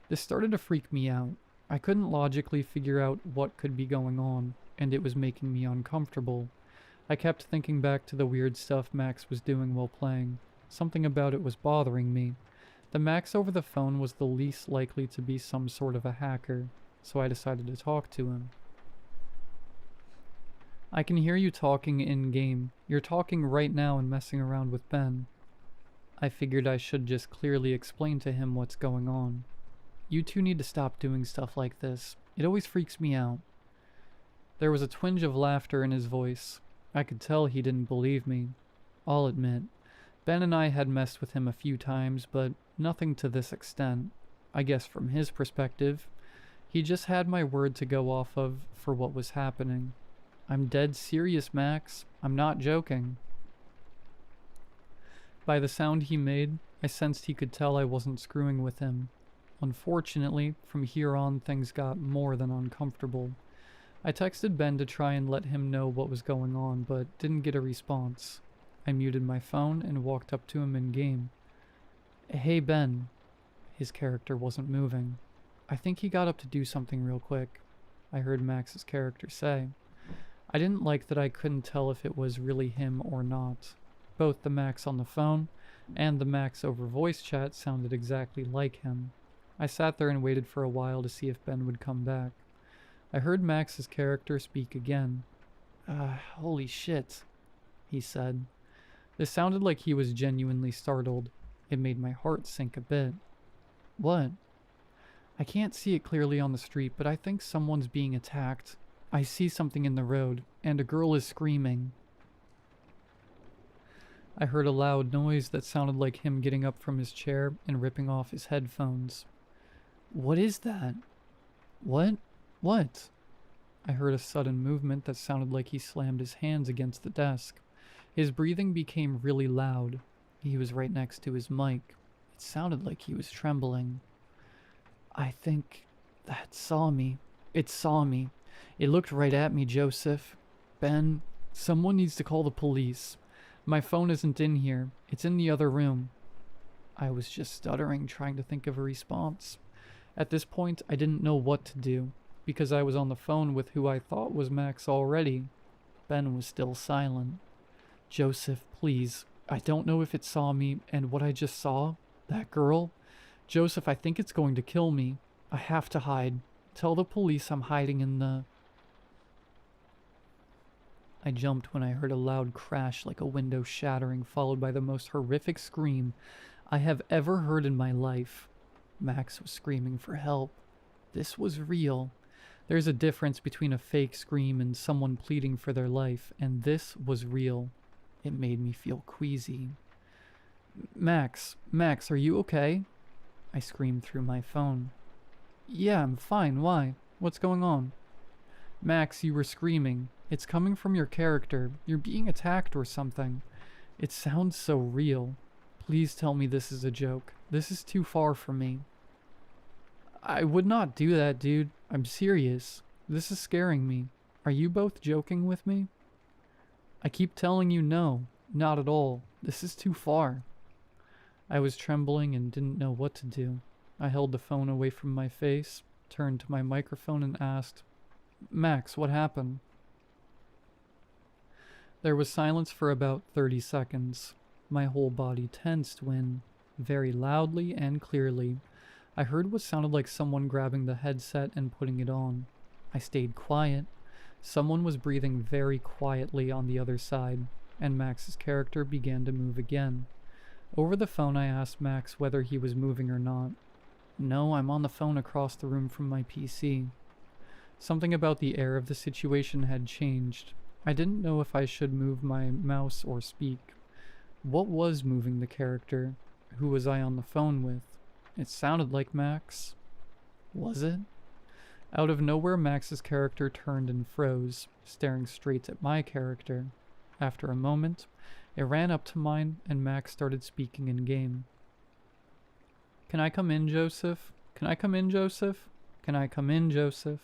A: This started to freak me out. I couldn't logically figure out what could be going on, and it was making me uncomfortable. I kept thinking back to the weird stuff Max was doing while playing. Something about it was bothering me. The Max over the phone was the least likely to be some sort of a hacker, so I decided to talk to him. I can hear you talking in-game. You're talking right now and messing around with Ben. I figured I should just clearly explain to him what's going on. You two need to stop doing stuff like this. It always freaks me out. There was a twinge of laughter in his voice. I could tell he didn't believe me. I'll admit, Ben and I had messed with him a few times, but nothing to this extent. I guess from his perspective, he just had my word to go off of for what was happening. I'm dead serious, Max. I'm not joking. By the sound he made, I sensed he could tell I wasn't screwing with him. Unfortunately, from here on things got more than uncomfortable. I texted Ben to try and let him know what was going on, but didn't get a response. I muted my phone and walked up to him in-game. Hey Ben. His character wasn't moving. I think he got up to do something real quick, I heard Max's character say. I didn't like that I couldn't tell if it was really him or not. Both the Max on the phone and the Max over voice chat sounded exactly like him. I sat there and waited for a while to see if Ben would come back. I heard Max's character speak again. Holy shit, he said. This sounded like he was genuinely startled. It made my heart sink a bit. What? I can't see it clearly on the street, but I think someone's being attacked. I see something in the road, and a girl is screaming. I heard a loud noise that sounded like him getting up from his chair and ripping off his headphones. What is that? What? What? I heard a sudden movement that sounded like he slammed his hands against the desk. His breathing became really loud. He was right next to his mic. It sounded like he was trembling. I think that saw me. It saw me. It looked right at me, Joseph. Ben, someone needs to call the police. My phone isn't in here. It's in the other room. I was just stuttering, trying to think of a response. At this point, I didn't know what to do, because I was on the phone with who I thought was Max already. Ben was still silent. Joseph, please. I don't know if it saw me, and what I just saw, that girl. Joseph, I think it's going to kill me. I have to hide. Tell the police I'm hiding in the... I jumped when I heard a loud crash like a window shattering, followed by the most horrific scream I have ever heard in my life. Max was screaming for help. This was real. There's a difference between a fake scream and someone pleading for their life, and this was real. It made me feel queasy. Max, are you okay? I screamed through my phone. Yeah, I'm fine. Why? What's going on? Max, you were screaming. It's coming from your character. You're being attacked or something. It sounds so real. Please tell me this is a joke. This is too far for me. I would not do that, dude. I'm serious. This is scaring me. Are you both joking with me? I keep telling you no. Not at all. This is too far. I was trembling and didn't know what to do. I held the phone away from my face, turned to my microphone and asked, Max, what happened? There was silence for about 30 seconds. My whole body tensed when, very loudly and clearly, I heard what sounded like someone grabbing the headset and putting it on. I stayed quiet. Someone was breathing very quietly on the other side, and Max's character began to move again. Over the phone, I asked Max whether he was moving or not. No, I'm on the phone across the room from my PC. Something about the air of the situation had changed. I didn't know if I should move my mouse or speak. What was moving the character? Who was I on the phone with? It sounded like Max. Was it? Out of nowhere, Max's character turned and froze, staring straight at my character. After a moment, it ran up to mine, and Max started speaking in-game. Can I come in, Joseph? Can I come in, Joseph? Can I come in, Joseph?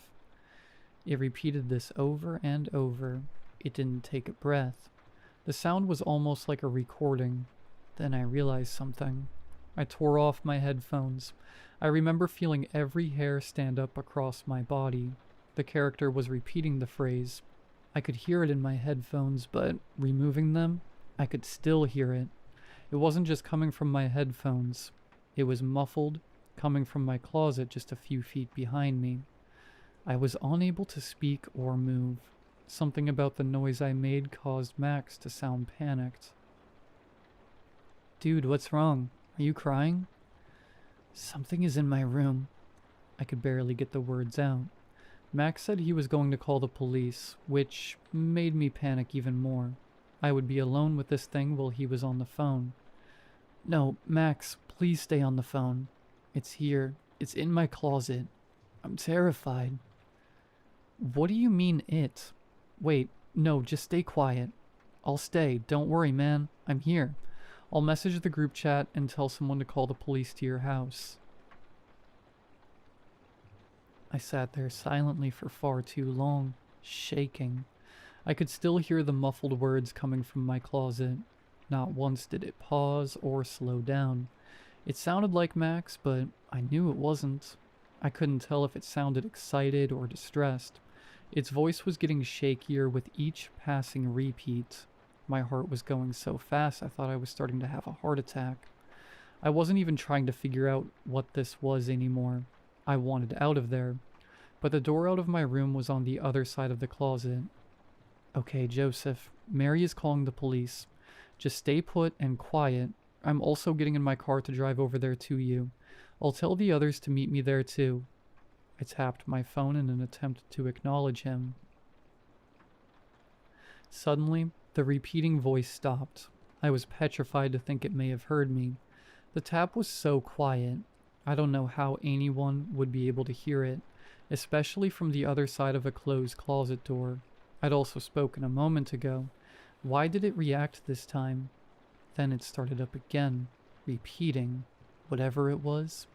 A: It repeated this over and over. It didn't take a breath. The sound was almost like a recording. Then I realized something. I tore off my headphones. I remember feeling every hair stand up across my body. The character was repeating the phrase. I could hear it in my headphones, but removing them, I could still hear it. It wasn't just coming from my headphones. It was muffled, coming from my closet just a few feet behind me. I was unable to speak or move. Something about the noise I made caused Max to sound panicked. Dude, what's wrong? Are you crying? Something is in my room. I could barely get the words out. Max said he was going to call the police, which made me panic even more. I would be alone with this thing while he was on the phone. No, Max, please stay on the phone. It's here. It's in my closet. I'm terrified. What do you mean it? Wait, no, just stay quiet. I'll stay. Don't worry, man. I'm here. I'll message the group chat and tell someone to call the police to your house. I sat there silently for far too long, shaking. I could still hear the muffled words coming from my closet. Not once did it pause or slow down. It sounded like Max, but I knew it wasn't. I couldn't tell if it sounded excited or distressed. Its voice was getting shakier with each passing repeat. My heart was going so fast I thought I was starting to have a heart attack. I wasn't even trying to figure out what this was anymore. I wanted out of there. But the door out of my room was on the other side of the closet. Okay, Joseph, Mary is calling the police. Just stay put and quiet. I'm also getting in my car to drive over there to you. I'll tell the others to meet me there too. I tapped my phone in an attempt to acknowledge him. Suddenly, the repeating voice stopped. I was petrified to think it may have heard me. The tap was so quiet. I don't know how anyone would be able to hear it, especially from the other side of a closed closet door. I'd also spoken a moment ago. Why did it react this time? Then it started up again, repeating. Whatever it was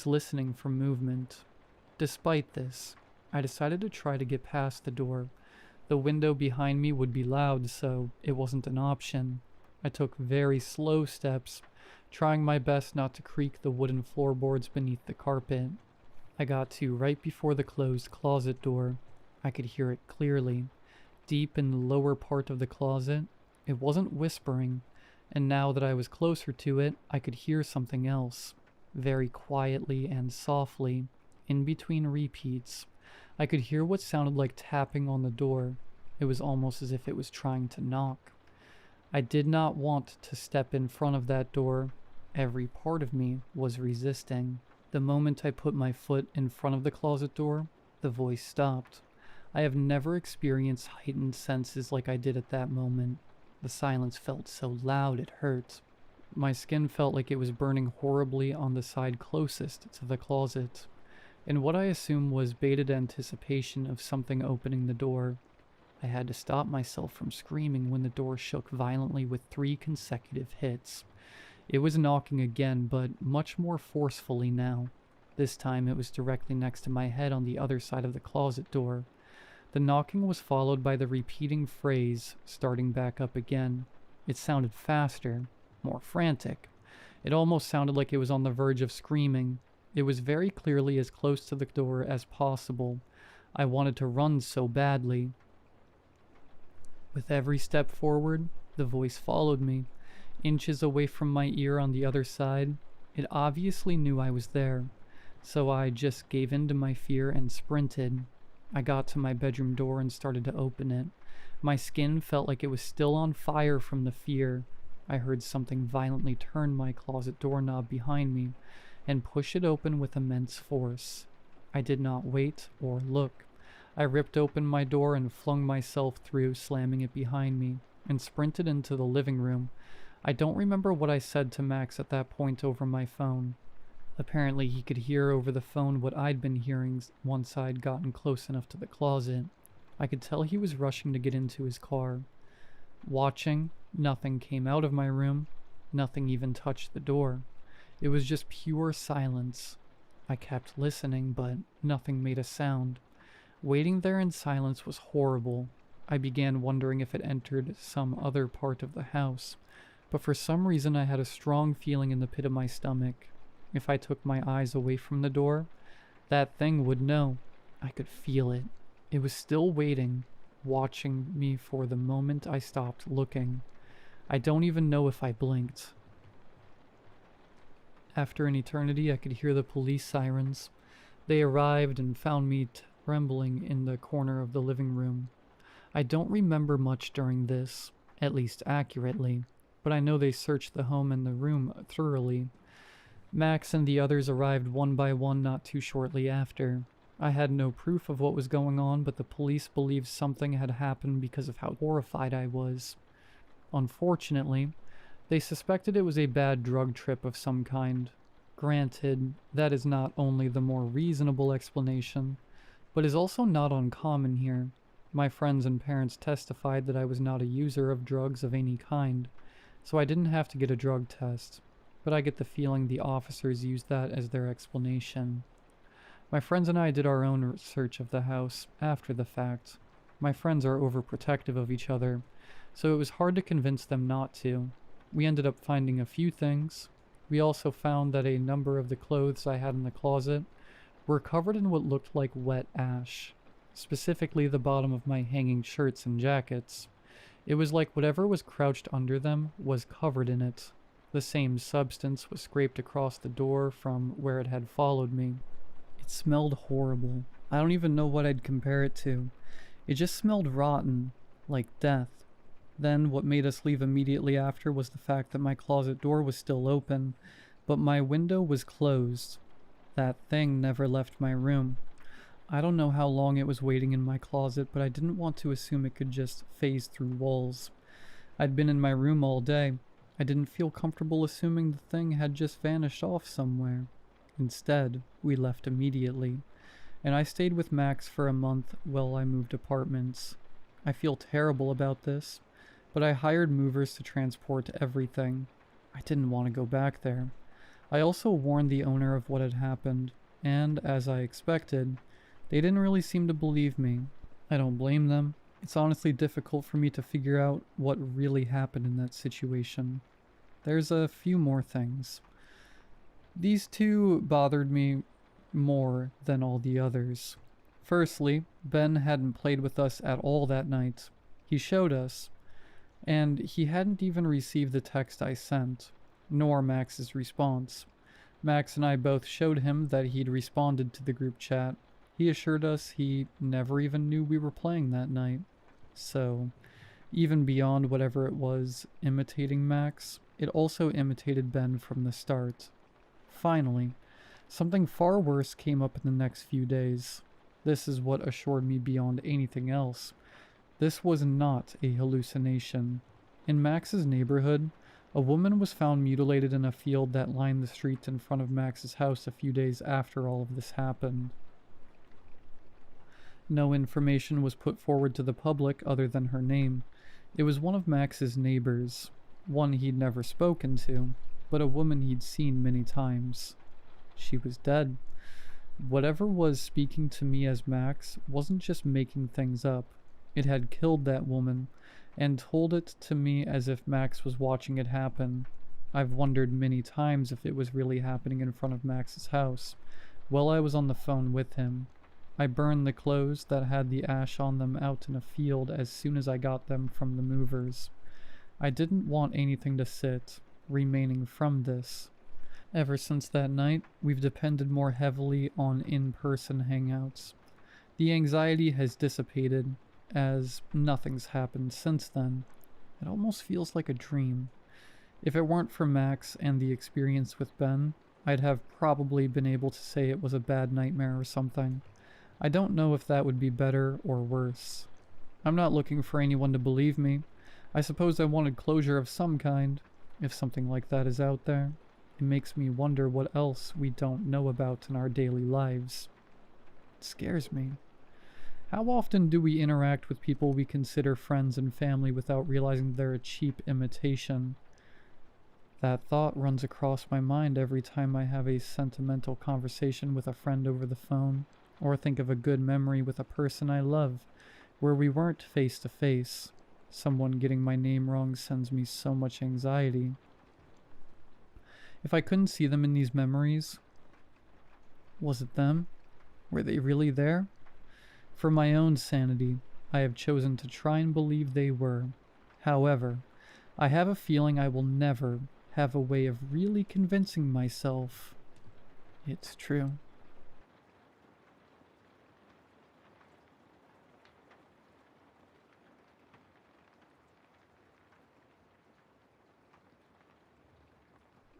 A: listening for movement. Despite this, I decided to try to get past the door. The window behind me would be loud, so it wasn't an option. I took very slow steps, trying my best not to creak the wooden floorboards beneath the carpet. I got to right before the closed closet door. I could hear it clearly, deep in the lower part of the closet. It wasn't whispering, and now that I was closer to it, I could hear something else, very quietly and softly, in between repeats. I could hear what sounded like tapping on the door. It was almost as if it was trying to knock. I did not want to step in front of that door. Every part of me was resisting. The moment I put my foot in front of the closet door, the voice stopped. I have never experienced heightened senses like I did at that moment. The silence felt so loud it hurt. My skin felt like it was burning horribly on the side closest to the closet, in what I assume was bated anticipation of something opening the door. I had to stop myself from screaming when the door shook violently with 3 consecutive hits. It was knocking again, but much more forcefully now. This time it was directly next to my head on the other side of the closet door. The knocking was followed by the repeating phrase, starting back up again. It sounded faster, more frantic. It almost sounded like it was on the verge of screaming. It was very clearly as close to the door as possible. I wanted to run so badly. With every step forward, the voice followed me, inches away from my ear on the other side. It obviously knew I was there, so I just gave in to my fear and sprinted. I got to my bedroom door and started to open it. My skin felt like it was still on fire from the fear. I heard something violently turn my closet doorknob behind me and push it open with immense force. I did not wait or look. I ripped open my door and flung myself through, slamming it behind me, and sprinted into the living room. I don't remember what I said to Max at that point over my phone. Apparently he could hear over the phone what I'd been hearing once I'd gotten close enough to the closet. I could tell he was rushing to get into his car. Watching, nothing came out of my room. Nothing even touched the door. It was just pure silence. I kept listening, but nothing made a sound. Waiting there in silence was horrible. I began wondering if it entered some other part of the house, but for some reason I had a strong feeling in the pit of my stomach. If I took my eyes away from the door, that thing would know. I could feel it. It was still waiting, watching me for the moment I stopped looking. I don't even know if I blinked. After an eternity, I could hear the police sirens. They arrived and found me trembling in the corner of the living room. I don't remember much during this, at least accurately, but I know they searched the home and the room thoroughly. Max and the others arrived one by one not too shortly after. I had no proof of what was going on, but the police believed something had happened because of how horrified I was. Unfortunately, they suspected it was a bad drug trip of some kind. Granted, that is not only the more reasonable explanation, but is also not uncommon here. My friends and parents testified that I was not a user of drugs of any kind, so I didn't have to get a drug test. But I get the feeling the officers used that as their explanation. My friends and I did our own search of the house after the fact. My friends are overprotective of each other, so it was hard to convince them not to. We ended up finding a few things. We also found that a number of the clothes I had in the closet were covered in what looked like wet ash, specifically the bottom of my hanging shirts and jackets. It was like whatever was crouched under them was covered in it. The same substance was scraped across the door from where it had followed me. It smelled horrible. I don't even know what I'd compare it to. It just smelled rotten, like death. Then what made us leave immediately after was the fact that my closet door was still open, but my window was closed. That thing never left my room. I don't know how long it was waiting in my closet, but I didn't want to assume it could just phase through walls. I'd been in my room all day. I didn't feel comfortable assuming the thing had just vanished off somewhere. Instead, we left immediately, and I stayed with Max for a month while I moved apartments. I feel terrible about this, but I hired movers to transport everything. I didn't want to go back there. I also warned the owner of what had happened, and, as I expected, they didn't really seem to believe me. I don't blame them. It's honestly difficult for me to figure out what really happened in that situation. there's a few more things. These two bothered me more than all the others. Firstly, Ben hadn't played with us at all that night. He showed us, and he hadn't even received the text I sent, nor Max's response. Max and I both showed him that he'd responded to the group chat. He assured us he never even knew we were playing that night. So, even beyond whatever it was imitating Max, it also imitated Ben from the start. Finally, something far worse came up in the next few days. This is what assured me beyond anything else. This was not a hallucination. In Max's neighborhood, a woman was found mutilated in a field that lined the street in front of Max's house a few days after all of this happened. No information was put forward to the public other than her name. It was one of Max's neighbors, one he'd never spoken to, but a woman he'd seen many times. She was dead. Whatever was speaking to me as Max wasn't just making things up. It had killed that woman, and told it to me as if Max was watching it happen. I've wondered many times if it was really happening in front of Max's house, while I was on the phone with him. I burned the clothes that had the ash on them out in a field as soon as I got them from the movers. I didn't want anything to sit remaining from this. Ever since that night, we've depended more heavily on in-person hangouts. The anxiety has dissipated, as nothing's happened since then. It almost feels like a dream. If it weren't for Max and the experience with Ben, I'd have probably been able to say it was a bad nightmare or something. I don't know if that would be better or worse. I'm not looking for anyone to believe me. I suppose I wanted closure of some kind, if something like that is out there. It makes me wonder what else we don't know about in our daily lives. It scares me. How often do we interact with people we consider friends and family without realizing they're a cheap imitation? That thought runs across my mind every time I have a sentimental conversation with a friend over the phone, or think of a good memory with a person I love, where we weren't face to face. Someone getting my name wrong sends me so much anxiety. If I couldn't see them in these memories, was it them? Were they really there? For my own sanity, I have chosen to try and believe they were. However, I have a feeling I will never have a way of really convincing myself it's true.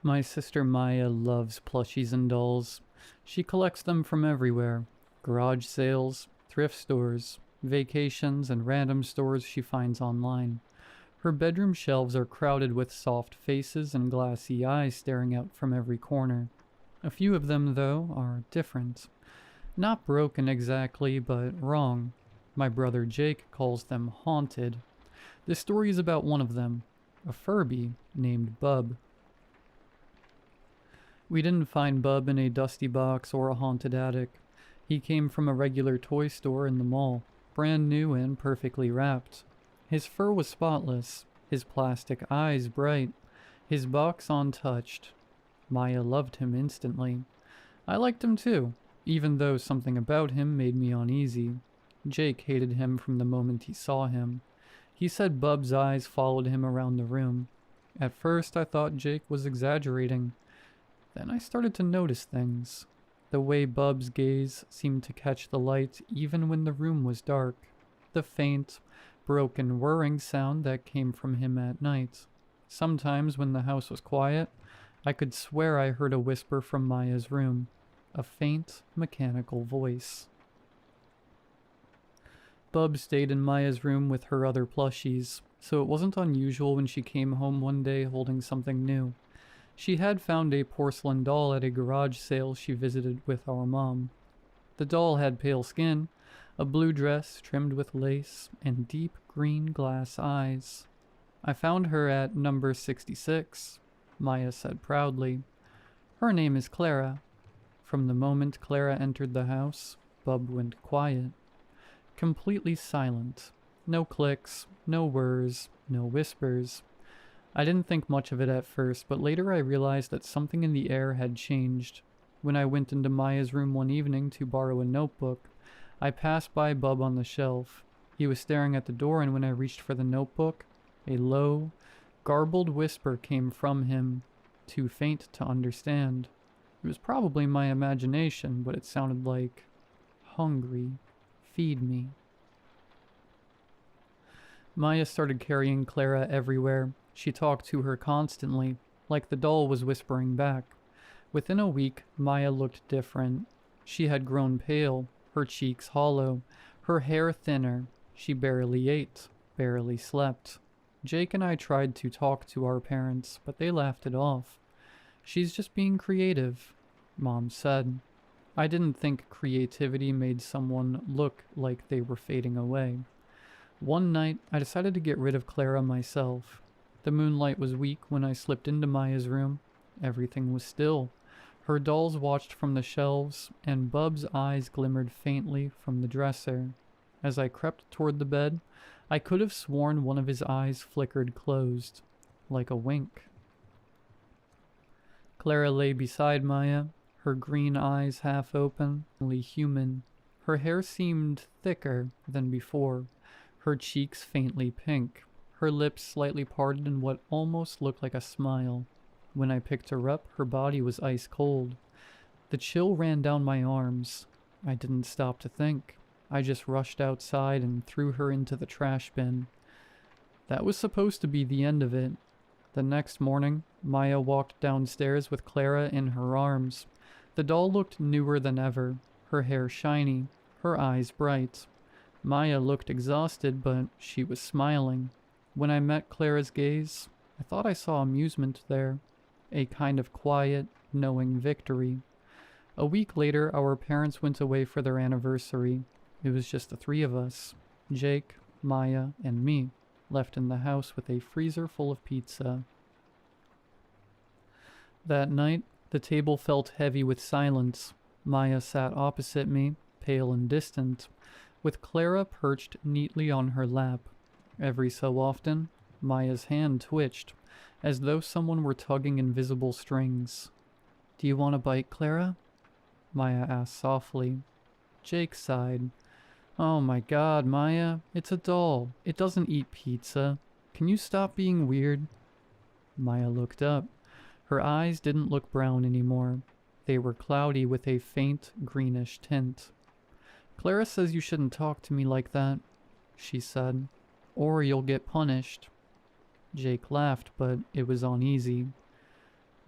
A: My sister Maya loves plushies and dolls. She collects them from everywhere. Garage sales, thrift stores, vacations, and random stores she finds online. Her bedroom shelves are crowded with soft faces and glassy eyes staring out from every corner. A few of them, though, are different. Not broken exactly, but wrong. My brother Jake calls them haunted. This story is about one of them, a furby named Bub. We didn't find Bub in a dusty box or a haunted attic. He came from a regular toy store in the mall, brand new and perfectly wrapped. His fur was spotless, his plastic eyes bright, his box untouched. Maya loved him instantly. I liked him too, even though something about him made me uneasy. Jake hated him from the moment he saw him. He said Bub's eyes followed him around the room. At first I thought Jake was exaggerating. Then I started to notice things. The way Bub's gaze seemed to catch the light even when the room was dark. The faint, broken whirring sound that came from him at night. Sometimes when the house was quiet, I could swear I heard a whisper from Maya's room. A faint, mechanical voice. Bub stayed in Maya's room with her other plushies, so it wasn't unusual when she came home one day holding something new. She had found a porcelain doll at a garage sale she visited with our mom. The doll had pale skin, a blue dress trimmed with lace, and deep green glass eyes. I found her at number 66, Maya said proudly. Her name is Clara. From the moment Clara entered the house, Bub went quiet. Completely silent. No clicks, no whirs, no whispers. I didn't think much of it at first, but later I realized that something in the air had changed. When I went into Maya's room one evening to borrow a notebook, I passed by Bub on the shelf. He was staring at the door, and when I reached for the notebook, a low, garbled whisper came from him, too faint to understand. It was probably my imagination, but it sounded like, "Hungry, feed me." Maya started carrying Clara everywhere. She talked to her constantly, like the doll was whispering back. Within a week, Maya looked different. She had grown pale, her cheeks hollow, her hair thinner. She barely ate, barely slept. Jake and I tried to talk to our parents, but they laughed it off. "She's just being creative," Mom said. I didn't think creativity made someone look like they were fading away. One night, I decided to get rid of Clara myself. The moonlight was weak when I slipped into Maya's room. Everything was still. Her dolls watched from the shelves, and Bub's eyes glimmered faintly from the dresser. As I crept toward the bed, I could have sworn one of his eyes flickered closed, like a wink. Clara lay beside Maya, her green eyes half open, only human. Her hair seemed thicker than before, her cheeks faintly pink, her lips slightly parted in what almost looked like a smile. When I picked her up, her body was ice cold. The chill ran down my arms. I didn't stop to think. I just rushed outside and threw her into the trash bin. That was supposed to be the end of it. The next morning, Maya walked downstairs with Clara in her arms. The doll looked newer than ever, her hair shiny, her eyes bright. Maya looked exhausted, but she was smiling. When I met Clara's gaze, I thought I saw amusement there, a kind of quiet, knowing victory. A week later, our parents went away for their anniversary. It was just the three of us, Jake, Maya, and me, left in the house with a freezer full of pizza. That night, the table felt heavy with silence. Maya sat opposite me, pale and distant, with Clara perched neatly on her lap. Every so often, Maya's hand twitched, as though someone were tugging invisible strings. "Do you want a bite, Clara?" Maya asked softly. Jake sighed. "Oh my God, Maya, it's a doll. It doesn't eat pizza. Can you stop being weird?" Maya looked up. Her eyes didn't look brown anymore. They were cloudy with a faint greenish tint. "Clara says you shouldn't talk to me like that," she said, "or you'll get punished." Jake laughed, but it was uneasy.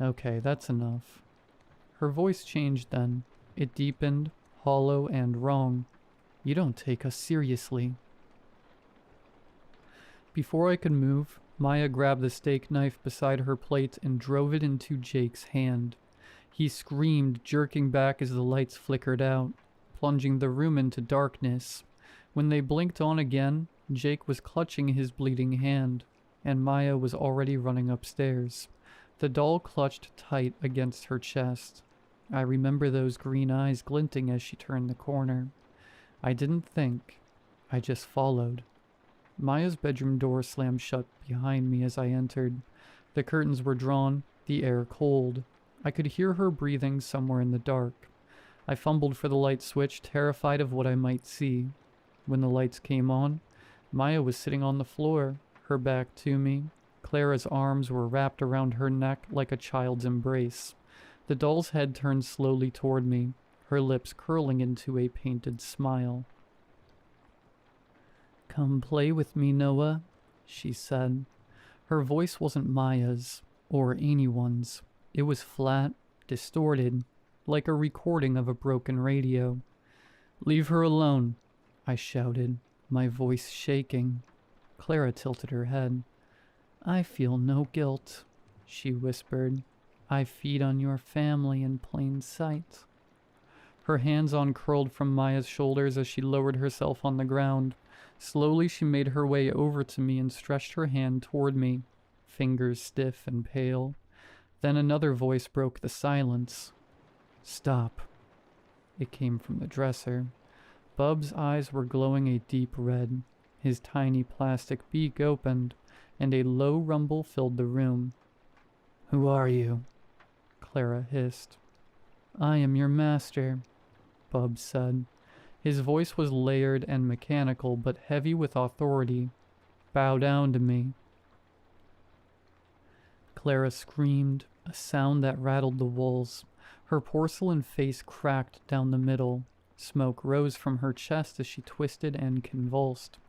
A: "Okay, that's enough." Her voice changed then. It deepened, hollow and wrong. "You don't take us seriously." Before I could move, Maya grabbed the steak knife beside her plate and drove it into Jake's hand. He screamed, jerking back as the lights flickered out, plunging the room into darkness. When they blinked on again, Jake was clutching his bleeding hand, and Maya was already running upstairs. The doll clutched tight against her chest. I remember those green eyes glinting as she turned the corner. I didn't think. I just followed. Maya's bedroom door slammed shut behind me as I entered. The curtains were drawn, the air cold. I could hear her breathing somewhere in the dark. I fumbled for the light switch, terrified of what I might see. When the lights came on, Maya was sitting on the floor, her back to me. Clara's arms were wrapped around her neck like a child's embrace. The doll's head turned slowly toward me, her lips curling into a painted smile. "Come play with me, Noah," she said. Her voice wasn't Maya's, or anyone's. It was flat, distorted, like a recording of a broken radio. "Leave her alone," I shouted, my voice shaking. Clara tilted her head. "I feel no guilt," she whispered. "I feed on your family in plain sight." Her hands uncurled from Maya's shoulders as she lowered herself on the ground. Slowly she made her way over to me and stretched her hand toward me, fingers stiff and pale. Then another voice broke the silence. "Stop." It came from the dresser. Bub's eyes were glowing a deep red. His tiny plastic beak opened. and a low rumble filled the room. "Who are you?" Clara hissed. "I am your master," Bub said. His voice was layered and mechanical, but heavy with authority. "Bow down to me." Clara screamed, a sound that rattled the walls. Her porcelain face cracked down the middle. Smoke rose from her chest as she twisted and convulsed.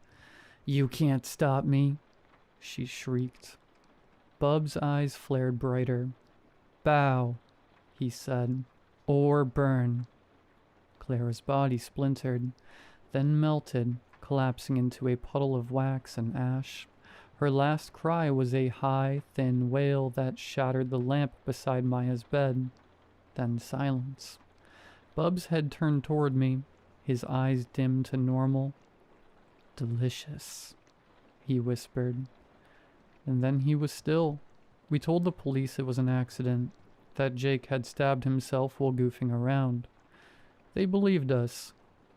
A: "You can't stop me," she shrieked. Bub's eyes flared brighter. "Bow," he said, "or burn." Clara's body splintered, then melted, collapsing into a puddle of wax and ash. Her last cry was a high, thin wail that shattered the lamp beside Maya's bed. Then silence. Bub's head turned toward me, his eyes dimmed to normal. "Delicious," he whispered. And then he was still. We told the police it was an accident, that Jake had stabbed himself while goofing around. They believed us.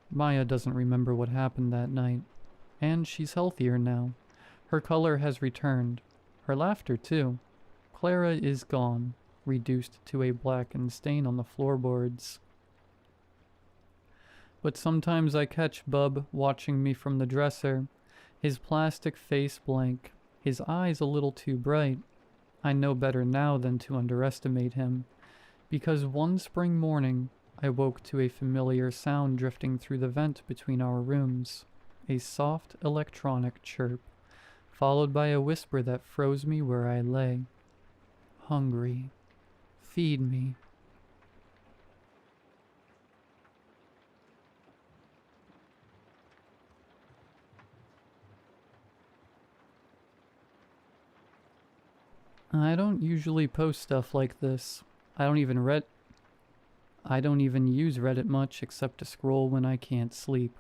A: Maya doesn't remember what happened that night. And she's healthier now. Her color has returned. Her laughter, too. Clara is gone, reduced to a blackened stain on the floorboards. But sometimes I catch Bub watching me from the dresser, his plastic face blank, his eyes a little too bright. I know better now than to underestimate him, because one spring morning I woke to a familiar sound drifting through the vent between our rooms, a soft electronic chirp, followed by a whisper that froze me where I lay. "Hungry. Feed me." I don't usually post stuff like this. I don't even use Reddit much except to scroll when I can't sleep.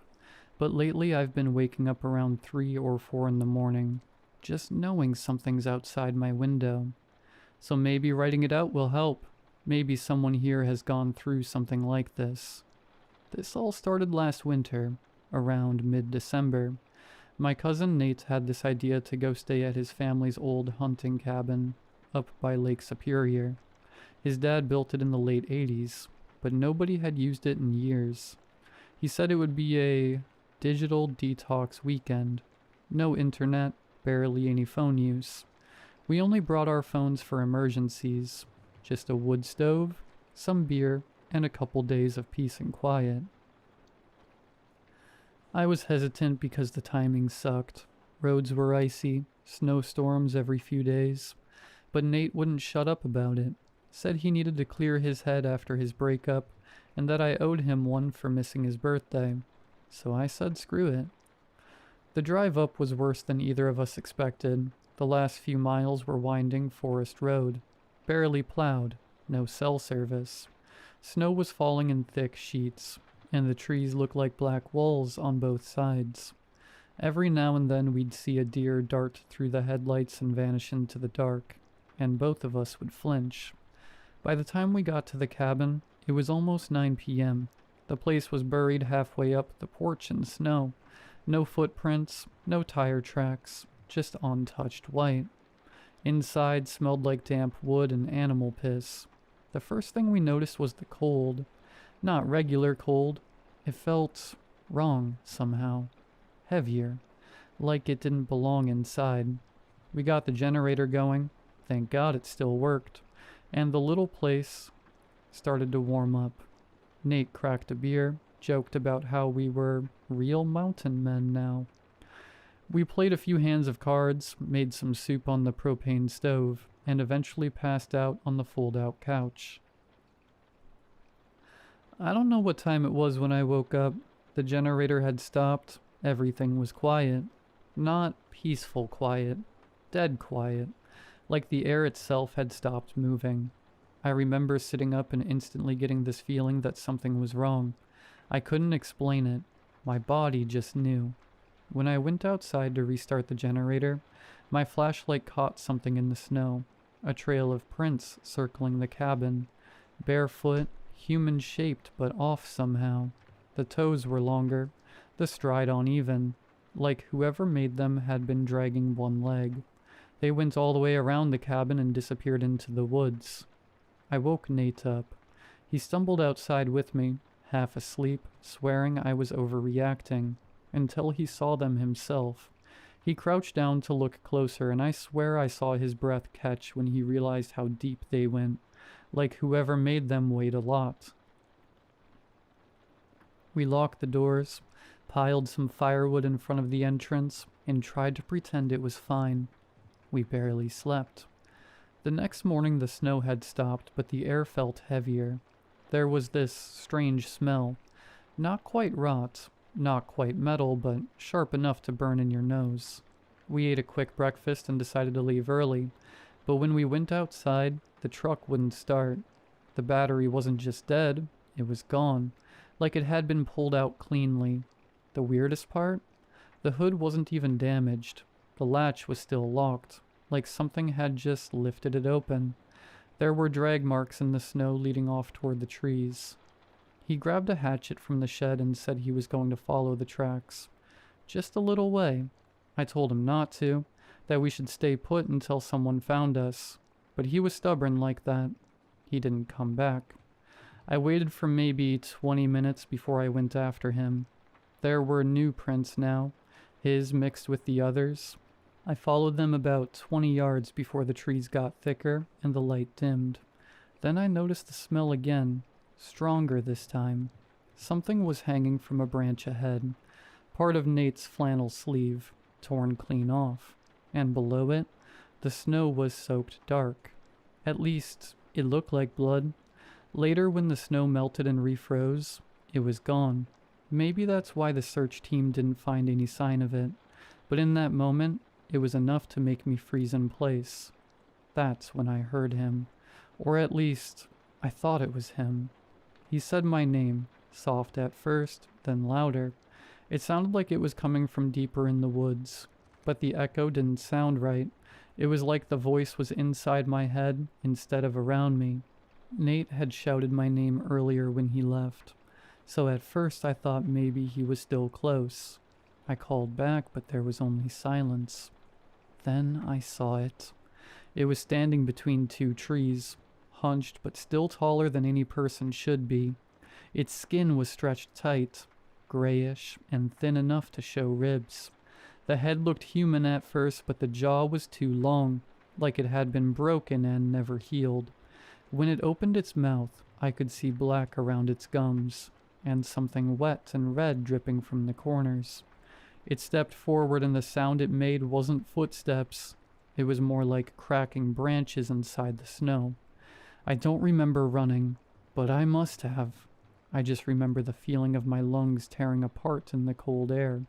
A: But lately I've been waking up around 3 or 4 in the morning, just knowing something's outside my window. So maybe writing it out will help. Maybe someone here has gone through something like this. This all started last winter, around mid-December. My cousin Nate had this idea to go stay at his family's old hunting cabin, up by Lake Superior. His dad built it in the late 80s, but nobody had used it in years. He said it would be a digital detox weekend. No internet, barely any phone use. We only brought our phones for emergencies. Just a wood stove, some beer, and a couple days of peace and quiet. I was hesitant because the timing sucked. Roads were icy, snowstorms every few days. But Nate wouldn't shut up about it. Said he needed to clear his head after his breakup, and that I owed him one for missing his birthday. So I said screw it. The drive up was worse than either of us expected. The last few miles were winding forest road. Barely plowed, no cell service. Snow was falling in thick sheets, and the trees looked like black walls on both sides. Every now and then we'd see a deer dart through the headlights and vanish into the dark, and both of us would flinch. By the time we got to the cabin, it was almost 9 p.m. The place was buried halfway up the porch in snow. No footprints, no tire tracks, just untouched white. Inside smelled like damp wood and animal piss. The first thing we noticed was the cold. Not regular cold. It felt wrong somehow. Heavier. Like it didn't belong inside. We got the generator going. Thank God it still worked. And the little place started to warm up. Nate cracked a beer, joked about how we were real mountain men now. We played a few hands of cards, made some soup on the propane stove, and eventually passed out on the fold-out couch. I don't know what time it was when I woke up. The generator had stopped. Everything was quiet. Not peaceful quiet. Dead quiet. Like the air itself had stopped moving. I remember sitting up and instantly getting this feeling that something was wrong. I couldn't explain it. My body just knew. When I went outside to restart the generator, my flashlight caught something in the snow. A trail of prints circling the cabin. Barefoot, human-shaped but off somehow. The toes were longer, the stride uneven, like whoever made them had been dragging one leg. They went all the way around the cabin and disappeared into the woods. I woke Nate up. He stumbled outside with me, half asleep, swearing I was overreacting, until he saw them himself. He crouched down to look closer, and I swear I saw his breath catch when he realized how deep they went, like whoever made them wait a lot. We locked the doors, piled some firewood in front of the entrance, and tried to pretend it was fine. We barely slept. The next morning the snow had stopped, but the air felt heavier. There was this strange smell. Not quite rot, not quite metal, but sharp enough to burn in your nose. We ate a quick breakfast and decided to leave early, but when we went outside, the truck wouldn't start. The battery wasn't just dead, it was gone, like it had been pulled out cleanly. The weirdest part? The hood wasn't even damaged. The latch was still locked, like something had just lifted it open. There were drag marks in the snow leading off toward the trees. He grabbed a hatchet from the shed and said he was going to follow the tracks. Just a little way. I told him not to, that we should stay put until someone found us, but he was stubborn like that. He didn't come back. I waited for maybe 20 minutes before I went after him. There were new prints now, his mixed with the others. I followed them about 20 yards before the trees got thicker and the light dimmed. Then I noticed the smell again, stronger this time. Something was hanging from a branch ahead, part of Nate's flannel sleeve, torn clean off, and below it, the snow was soaked dark. At least, it looked like blood. Later, when the snow melted and refroze, it was gone. Maybe that's why the search team didn't find any sign of it, but in that moment, it was enough to make me freeze in place. That's when I heard him, or at least, I thought it was him. He said my name, soft at first, then louder. It sounded like it was coming from deeper in the woods, but the echo didn't sound right. It was like the voice was inside my head instead of around me. Nate had shouted my name earlier when he left, so at first I thought maybe he was still close. I called back, but there was only silence. Then I saw it. It was standing between two trees, hunched but still taller than any person should be. Its skin was stretched tight, grayish, and thin enough to show ribs. The head looked human at first, but the jaw was too long, like it had been broken and never healed. When it opened its mouth, I could see black around its gums, and something wet and red dripping from the corners. It stepped forward, and the sound it made wasn't footsteps. It was more like cracking branches inside the snow. I don't remember running, but I must have. I just remember the feeling of my lungs tearing apart in the cold air.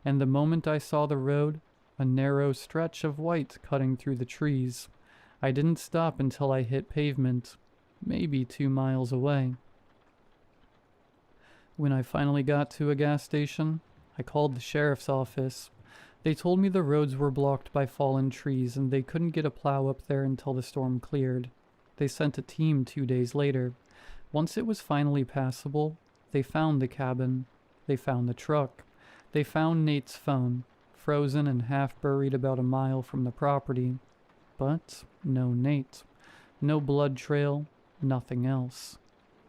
A: And the moment I saw the road, a narrow stretch of white cutting through the trees. I didn't stop until I hit pavement, maybe 2 miles away. When I finally got to a gas station, I called the sheriff's office. They told me the roads were blocked by fallen trees and they couldn't get a plow up there until the storm cleared. They sent a team 2 days later. Once it was finally passable, they found the cabin. They found the truck. They found Nate's phone, frozen and half buried about a mile from the property. But no Nate. No blood trail, nothing else.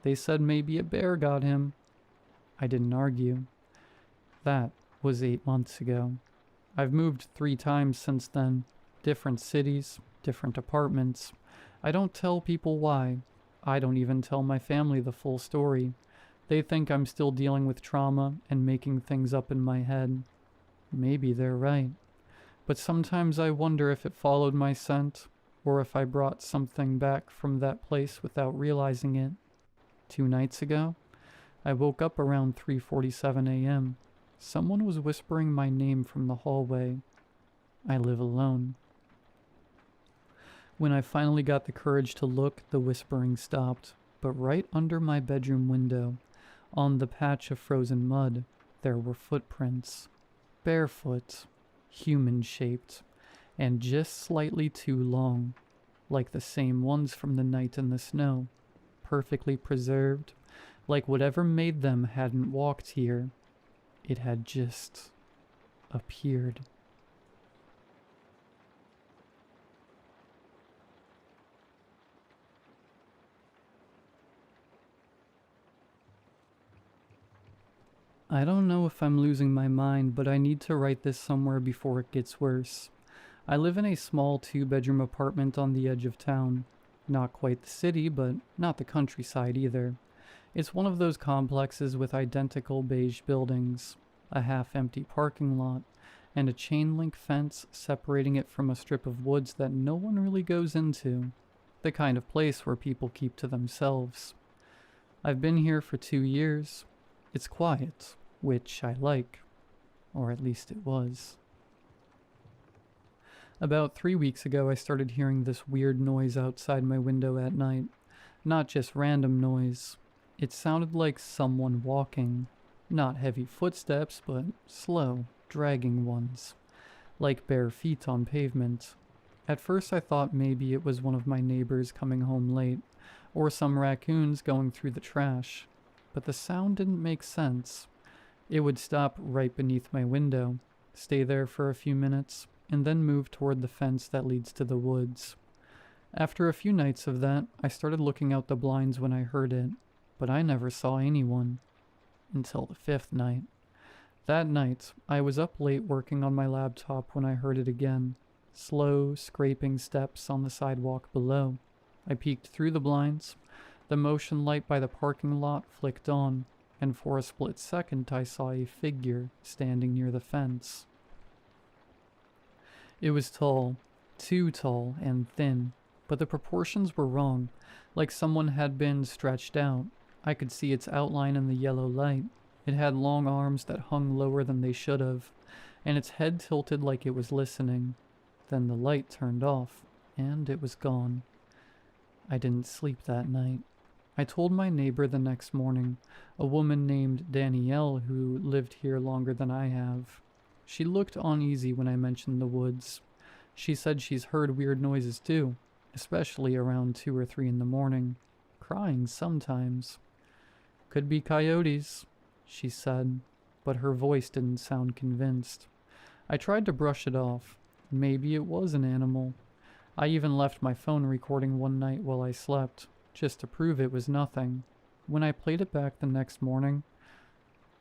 A: They said maybe a bear got him. I didn't argue. That was 8 months ago. I've moved 3 times since then. Different cities, different apartments. I don't tell people why. I don't even tell my family the full story. They think I'm still dealing with trauma and making things up in my head. Maybe they're right. But sometimes I wonder if it followed my scent, or if I brought something back from that place without realizing it. 2 nights ago, I woke up around 3:47 a.m. Someone was whispering my name from the hallway. I live alone. When I finally got the courage to look, the whispering stopped. But right under my bedroom window, on the patch of frozen mud, there were footprints. Barefoot, human-shaped, and just slightly too long, like the same ones from the night in the snow, perfectly preserved, like whatever made them hadn't walked here. It had just appeared. I don't know if I'm losing my mind, but I need to write this somewhere before it gets worse. I live in a small 2-bedroom apartment on the edge of town. Not quite the city, but not the countryside either. It's one of those complexes with identical beige buildings, a half-empty parking lot, and a chain-link fence separating it from a strip of woods that no one really goes into. The kind of place where people keep to themselves. I've been here for 2 years. It's quiet, which I like. Or at least it was. About 3 weeks ago, I started hearing this weird noise outside my window at night. Not just random noise. It sounded like someone walking. Not heavy footsteps, but slow, dragging ones. Like bare feet on pavement. At first I thought maybe it was one of my neighbors coming home late, or some raccoons going through the trash. But the sound didn't make sense. It would stop right beneath my window, stay there for a few minutes, and then move toward the fence that leads to the woods. After a few nights of that, I started looking out the blinds when I heard it, but I never saw anyone. Until the 5th night. That night, I was up late working on my laptop when I heard it again. Slow, scraping steps on the sidewalk below. I peeked through the blinds. The motion light by the parking lot flicked on, and for a split second I saw a figure standing near the fence. It was tall, too tall and thin, but the proportions were wrong, like someone had been stretched out. I could see its outline in the yellow light. It had long arms that hung lower than they should have, and its head tilted like it was listening. Then the light turned off, and it was gone. I didn't sleep that night. I told my neighbor the next morning, a woman named Danielle who lived here longer than I have. She looked uneasy when I mentioned the woods. She said she's heard weird noises too, especially around 2 or 3 in the morning, crying sometimes. Could be coyotes, she said, but her voice didn't sound convinced. I tried to brush it off. Maybe it was an animal. I even left my phone recording one night while I slept, just to prove it was nothing. When I played it back the next morning,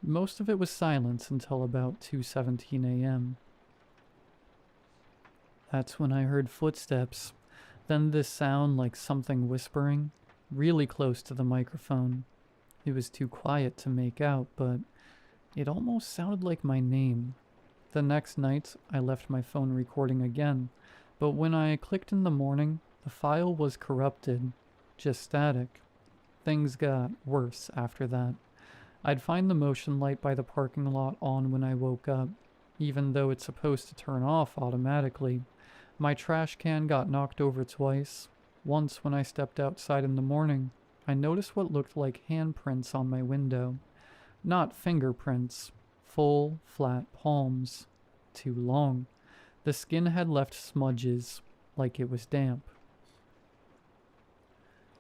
A: most of it was silence until about 2:17 a.m. That's when I heard footsteps, then this sound like something whispering, really close to the microphone. It was too quiet to make out, but it almost sounded like my name. The next night, I left my phone recording again, but when I clicked in the morning, the file was corrupted, just static. Things got worse after that. I'd find the motion light by the parking lot on when I woke up, even though it's supposed to turn off automatically. My trash can got knocked over twice. Once when I stepped outside in the morning, I noticed what looked like handprints on my window. Not fingerprints, full, flat palms. Too long. The skin had left smudges, like it was damp.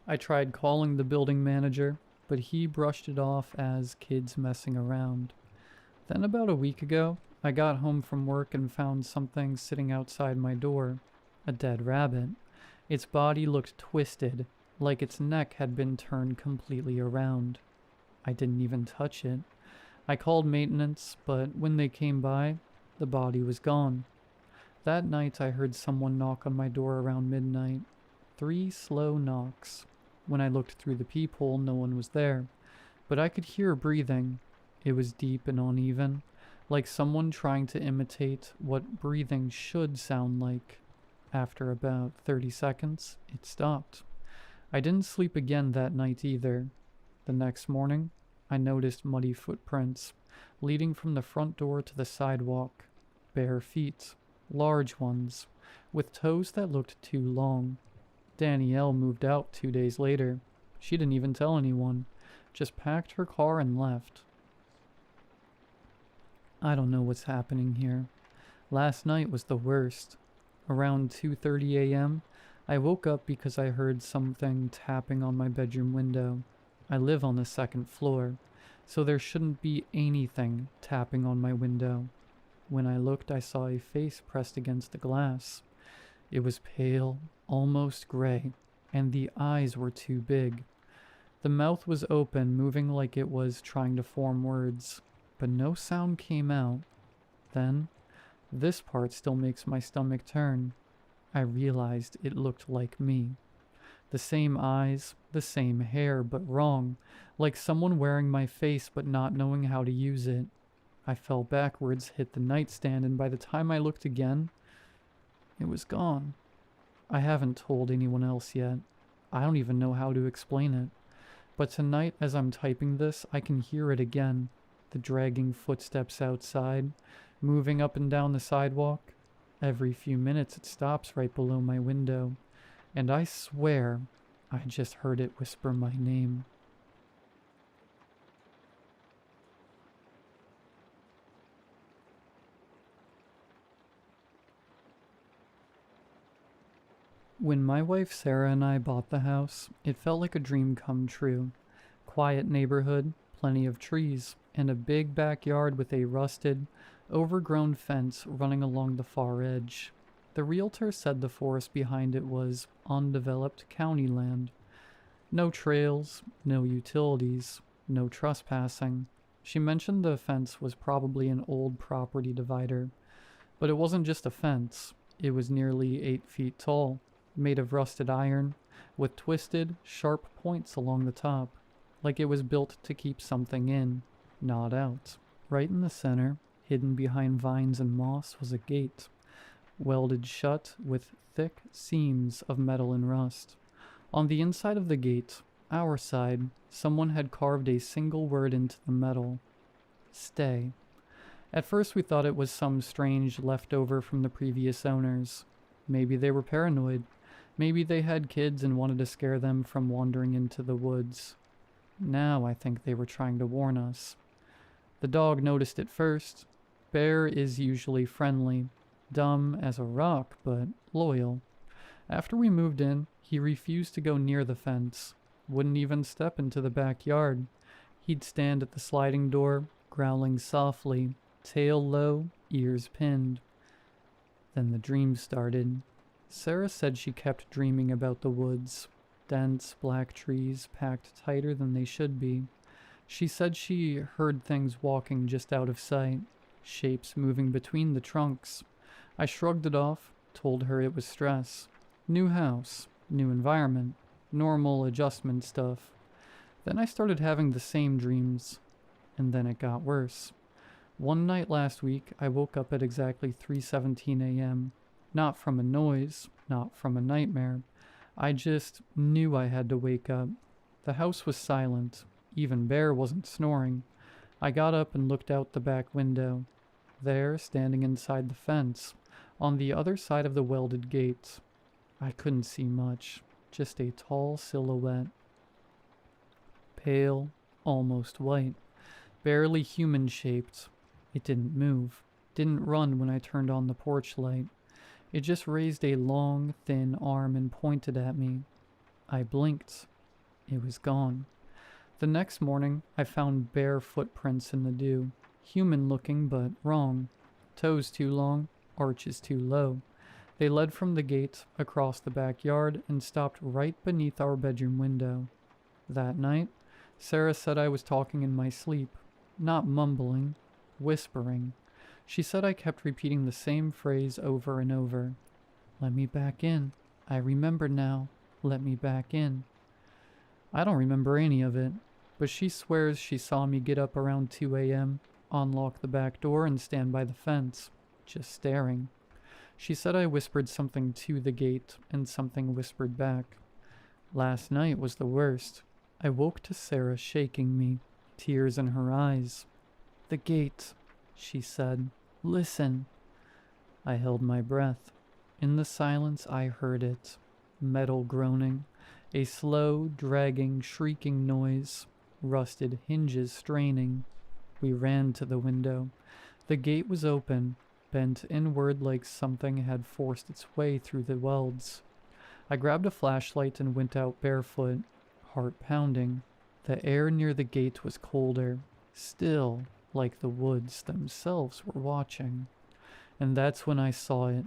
A: I tried calling the building manager, but he brushed it off as kids messing around. Then about a week ago, I got home from work and found something sitting outside my door. A dead rabbit. Its body looked twisted, like its neck had been turned completely around. I didn't even touch it. I called maintenance, but when they came by, the body was gone. That night I heard someone knock on my door around midnight. 3 slow knocks. When I looked through the peephole, no one was there, but I could hear breathing. It was deep and uneven, like someone trying to imitate what breathing should sound like. After about 30 seconds, it stopped. I didn't sleep again that night either. The next morning, I noticed muddy footprints leading from the front door to the sidewalk. Bare feet, large ones, with toes that looked too long. Danielle moved out 2 days later. She didn't even tell anyone, just packed her car and left. I don't know what's happening here. Last night was the worst. Around 2:30 a.m., I woke up because I heard something tapping on my bedroom window. I live on the 2nd floor, so there shouldn't be anything tapping on my window. When I looked, I saw a face pressed against the glass. It was pale, almost gray, and the eyes were too big. The mouth was open, moving like it was trying to form words. but no sound came out. Then, this part still makes my stomach turn. I realized it looked like me. The same eyes, the same hair, but wrong, like someone wearing my face but not knowing how to use it. I fell backwards, hit the nightstand, and by the time I looked again, it was gone. I haven't told anyone else yet. I don't even know how to explain it. But tonight, as I'm typing this, I can hear it again. The dragging footsteps outside, moving up and down the sidewalk. Every few minutes it stops right below my window. And I swear, I just heard it whisper my name. When my wife Sarah and I bought the house, it felt like a dream come true. Quiet neighborhood, plenty of trees, and a big backyard with a rusted, overgrown fence running along the far edge. The realtor said the forest behind it was undeveloped county land. No trails, no utilities, no trespassing. She mentioned the fence was probably an old property divider. But it wasn't just a fence. It was nearly 8 feet tall, made of rusted iron, with twisted, sharp points along the top, like it was built to keep something in, not out. Right in the center, hidden behind vines and moss, was a gate, welded shut with thick seams of metal and rust. On the inside of the gate, our side, someone had carved a single word into the metal: stay. At first we thought it was some strange leftover from the previous owners. Maybe they were paranoid. Maybe they had kids and wanted to scare them from wandering into the woods. Now I think they were trying to warn us. The dog noticed it first. Bear is usually friendly, dumb as a rock, but loyal. After we moved in, he refused to go near the fence, wouldn't even step into the backyard. He'd stand at the sliding door, growling softly, tail low, ears pinned. Then the dream started. Sarah said she kept dreaming about the woods, dense black trees packed tighter than they should be. She said she heard things walking just out of sight, shapes moving between the trunks. I shrugged it off, told her it was stress. New house, new environment, normal adjustment stuff. Then I started having the same dreams, and then it got worse. One night last week, I woke up at exactly 3:17 a.m. Not from a noise, not from a nightmare. I just knew I had to wake up. The house was silent. Even Bear wasn't snoring. I got up and looked out the back window. There, standing inside the fence, on the other side of the welded gate. I couldn't see much, just a tall silhouette. Pale, almost white, barely human-shaped. It didn't move, didn't run when I turned on the porch light. It just raised a long, thin arm and pointed at me. I blinked. It was gone. The next morning, I found bare footprints in the dew. Human-looking, but wrong. Toes too long, arches too low. They led from the gate, across the backyard, and stopped right beneath our bedroom window. That night, Sarah said I was talking in my sleep, not mumbling, whispering. She said I kept repeating the same phrase over and over. Let me back in. I remember now. Let me back in. I don't remember any of it, but she swears she saw me get up around 2 a.m., unlock the back door, and stand by the fence, just staring. She said I whispered something to the gate, and something whispered back. Last night was the worst. I woke to Sarah shaking me, tears in her eyes. The gate, she said. Listen. I held my breath. In the silence I heard it. Metal groaning. A slow, dragging, shrieking noise. Rusted hinges straining. We ran to the window. The gate was open, bent inward like something had forced its way through the welds. I grabbed a flashlight and went out barefoot, heart pounding. The air near the gate was colder, still, like the woods themselves were watching. And that's when I saw it.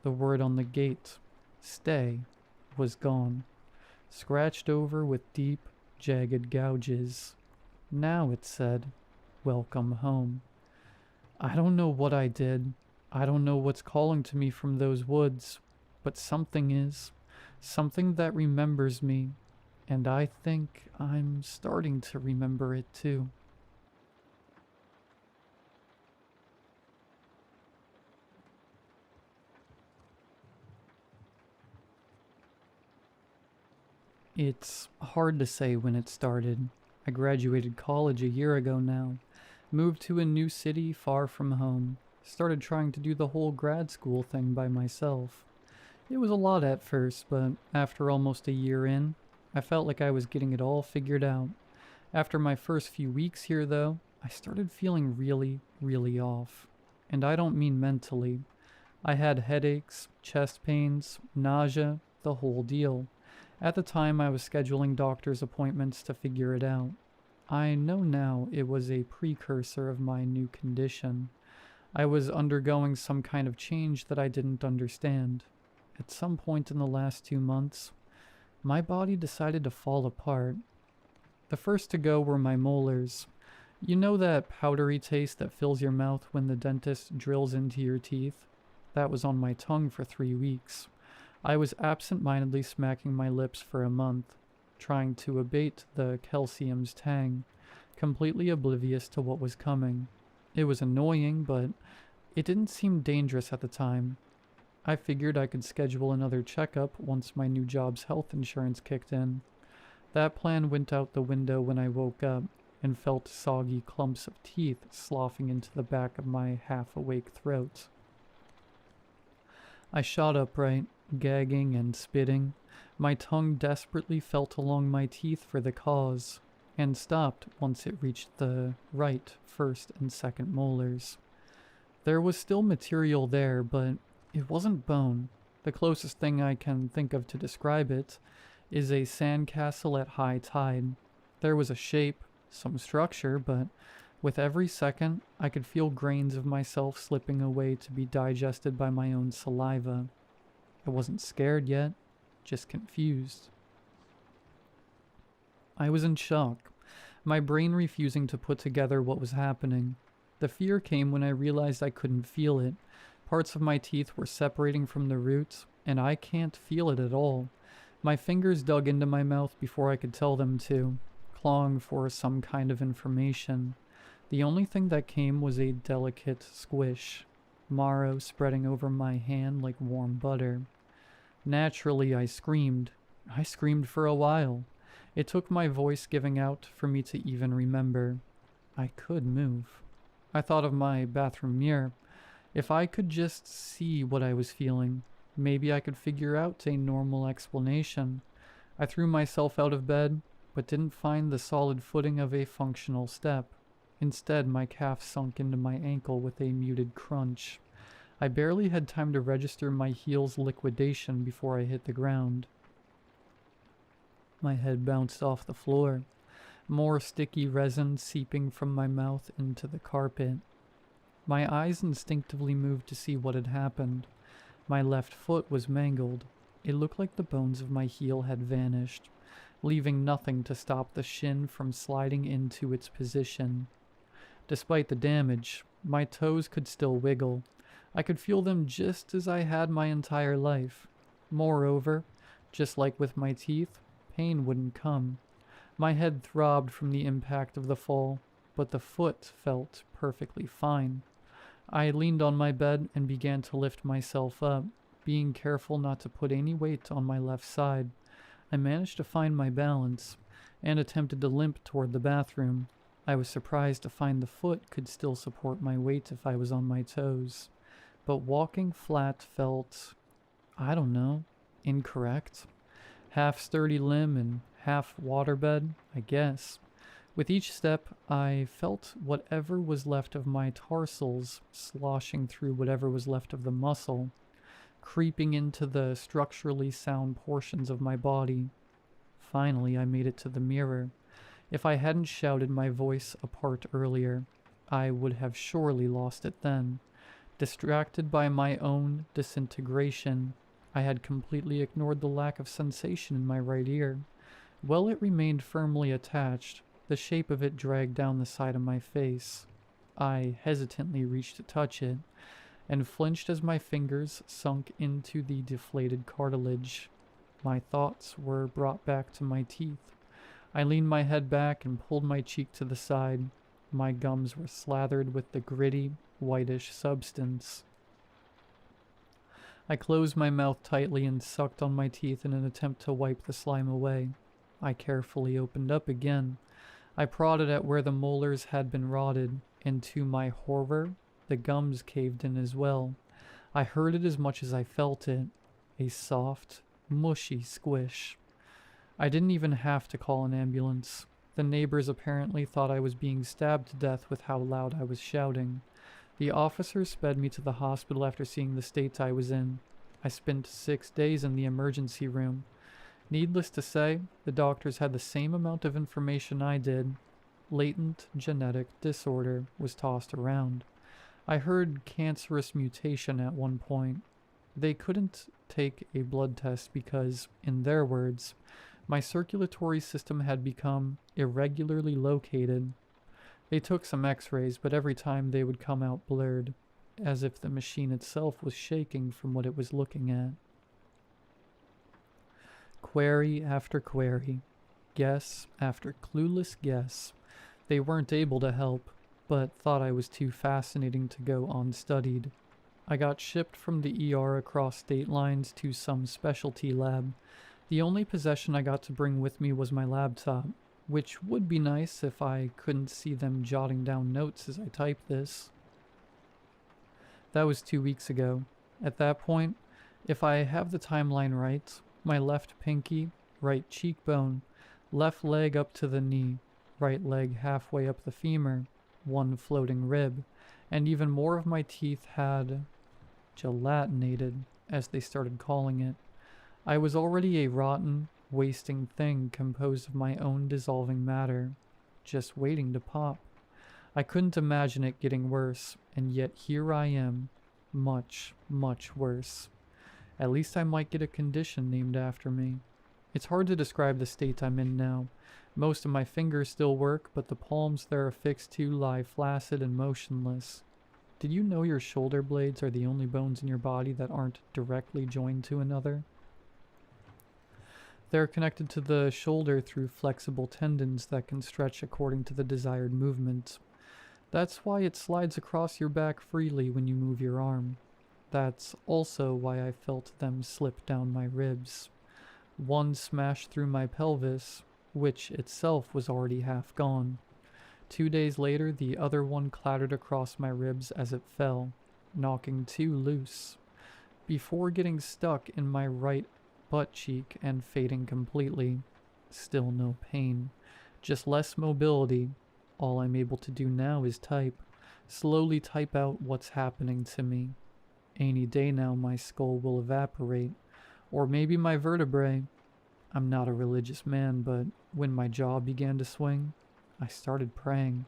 A: The word on the gate, stay, was gone, scratched over with deep, jagged gouges. Now it said, welcome home. I don't know what I did. I don't know what's calling to me from those woods, but something is. Something that remembers me, and I think I'm starting to remember it too. It's hard to say when it started. I graduated college a year ago now, moved to a new city far from home, started trying to do the whole grad school thing by myself. It was a lot at first, but after almost a year in, I felt like I was getting it all figured out. After my first few weeks here, though, I started feeling really, really off. And I don't mean mentally. I had headaches, chest pains, nausea, the whole deal. At the time, I was scheduling doctor's appointments to figure it out. I know now it was a precursor of my new condition. I was undergoing some kind of change that I didn't understand. At some point in the last 2 months, my body decided to fall apart. The first to go were my molars. You know that powdery taste that fills your mouth when the dentist drills into your teeth? That was on my tongue for 3 weeks. I was absent-mindedly smacking my lips for a month, trying to abate the calcium's tang, completely oblivious to what was coming. It was annoying, but it didn't seem dangerous at the time. I figured I could schedule another checkup once my new job's health insurance kicked in. That plan went out the window when I woke up and felt soggy clumps of teeth sloughing into the back of my half-awake throat. I shot upright, gagging and spitting. My tongue desperately felt along my teeth for the cause, and stopped once it reached the right first and second molars. There was still material there, but it wasn't bone. The closest thing I can think of to describe it is a sandcastle at high tide. There was a shape, some structure, but with every second, I could feel grains of myself slipping away to be digested by my own saliva. I wasn't scared yet, just confused. I was in shock, my brain refusing to put together what was happening. The fear came when I realized I couldn't feel it. Parts of my teeth were separating from the roots, and I can't feel it at all. My fingers dug into my mouth before I could tell them to, clawing for some kind of information. The only thing that came was a delicate squish, marrow spreading over my hand like warm butter. Naturally, I screamed. I screamed for a while. It took my voice giving out for me to even remember. I could move. I thought of my bathroom mirror. If I could just see what I was feeling, maybe I could figure out a normal explanation. I threw myself out of bed, but didn't find the solid footing of a functional step. Instead, my calf sunk into my ankle with a muted crunch. I barely had time to register my heel's liquidation before I hit the ground. My head bounced off the floor, more sticky resin seeping from my mouth into the carpet. My eyes instinctively moved to see what had happened. My left foot was mangled. It looked like the bones of my heel had vanished, leaving nothing to stop the shin from sliding into its position. Despite the damage, my toes could still wiggle. I could feel them just as I had my entire life. Moreover, just like with my teeth, pain wouldn't come. My head throbbed from the impact of the fall, but the foot felt perfectly fine. I leaned on my bed and began to lift myself up, being careful not to put any weight on my left side. I managed to find my balance and attempted to limp toward the bathroom. I was surprised to find the foot could still support my weight if I was on my toes. But walking flat felt, I don't know, incorrect. Half sturdy limb and half waterbed, I guess. With each step, I felt whatever was left of my tarsals sloshing through whatever was left of the muscle, creeping into the structurally sound portions of my body. Finally, I made it to the mirror. If I hadn't shouted my voice apart earlier, I would have surely lost it then. Distracted by my own disintegration, I had completely ignored the lack of sensation in my right ear. Well, it remained firmly attached, The shape of it dragged down the side of my face. I hesitantly reached to touch it, and flinched as my fingers sunk into the deflated cartilage. My thoughts were brought back to my teeth. I leaned my head back and pulled my cheek to the side. My gums were slathered with the gritty, whitish substance. I closed my mouth tightly and sucked on my teeth in an attempt to wipe the slime away. I carefully opened up again. I prodded at where the molars had been rotted, and to my horror, the gums caved in as well. I heard it as much as I felt it. A soft, mushy squish. I didn't even have to call an ambulance. The neighbors apparently thought I was being stabbed to death with how loud I was shouting. The officers sped me to the hospital after seeing the state I was in. I spent 6 days in the emergency room. Needless to say, the doctors had the same amount of information I did. Latent genetic disorder was tossed around. I heard cancerous mutation at one point. They couldn't take a blood test because, in their words, my circulatory system had become irregularly located. They took some x-rays, but every time they would come out blurred, as if the machine itself was shaking from what it was looking at. Query after query, guess after clueless guess. They weren't able to help, but thought I was too fascinating to go unstudied. I got shipped from the ER across state lines to some specialty lab. The only possession I got to bring with me was my laptop, which would be nice if I couldn't see them jotting down notes as I typed this. That was 2 weeks ago. At that point, if I have the timeline right, my left pinky, right cheekbone, left leg up to the knee, right leg halfway up the femur, one floating rib, and even more of my teeth had gelatinated, as they started calling it. I was already a rotten, wasting thing composed of my own dissolving matter, just waiting to pop. I couldn't imagine it getting worse, and yet here I am, much, much worse. At least I might get a condition named after me. It's hard to describe the state I'm in now. Most of my fingers still work, but the palms they're affixed to lie flaccid and motionless. Did you know your shoulder blades are the only bones in your body that aren't directly joined to another? They're connected to the shoulder through flexible tendons that can stretch according to the desired movement. That's why it slides across your back freely when you move your arm. That's also why I felt them slip down my ribs. One smashed through my pelvis, which itself was already half gone. 2 days later, the other one clattered across my ribs as it fell, knocking 2 loose, before getting stuck in my right butt cheek and fading completely. Still no pain, just less mobility. All I'm able to do now is type, slowly type out what's happening to me. Any day now my skull will evaporate, or maybe my vertebrae. I'm not a religious man, but when my jaw began to swing, I started praying.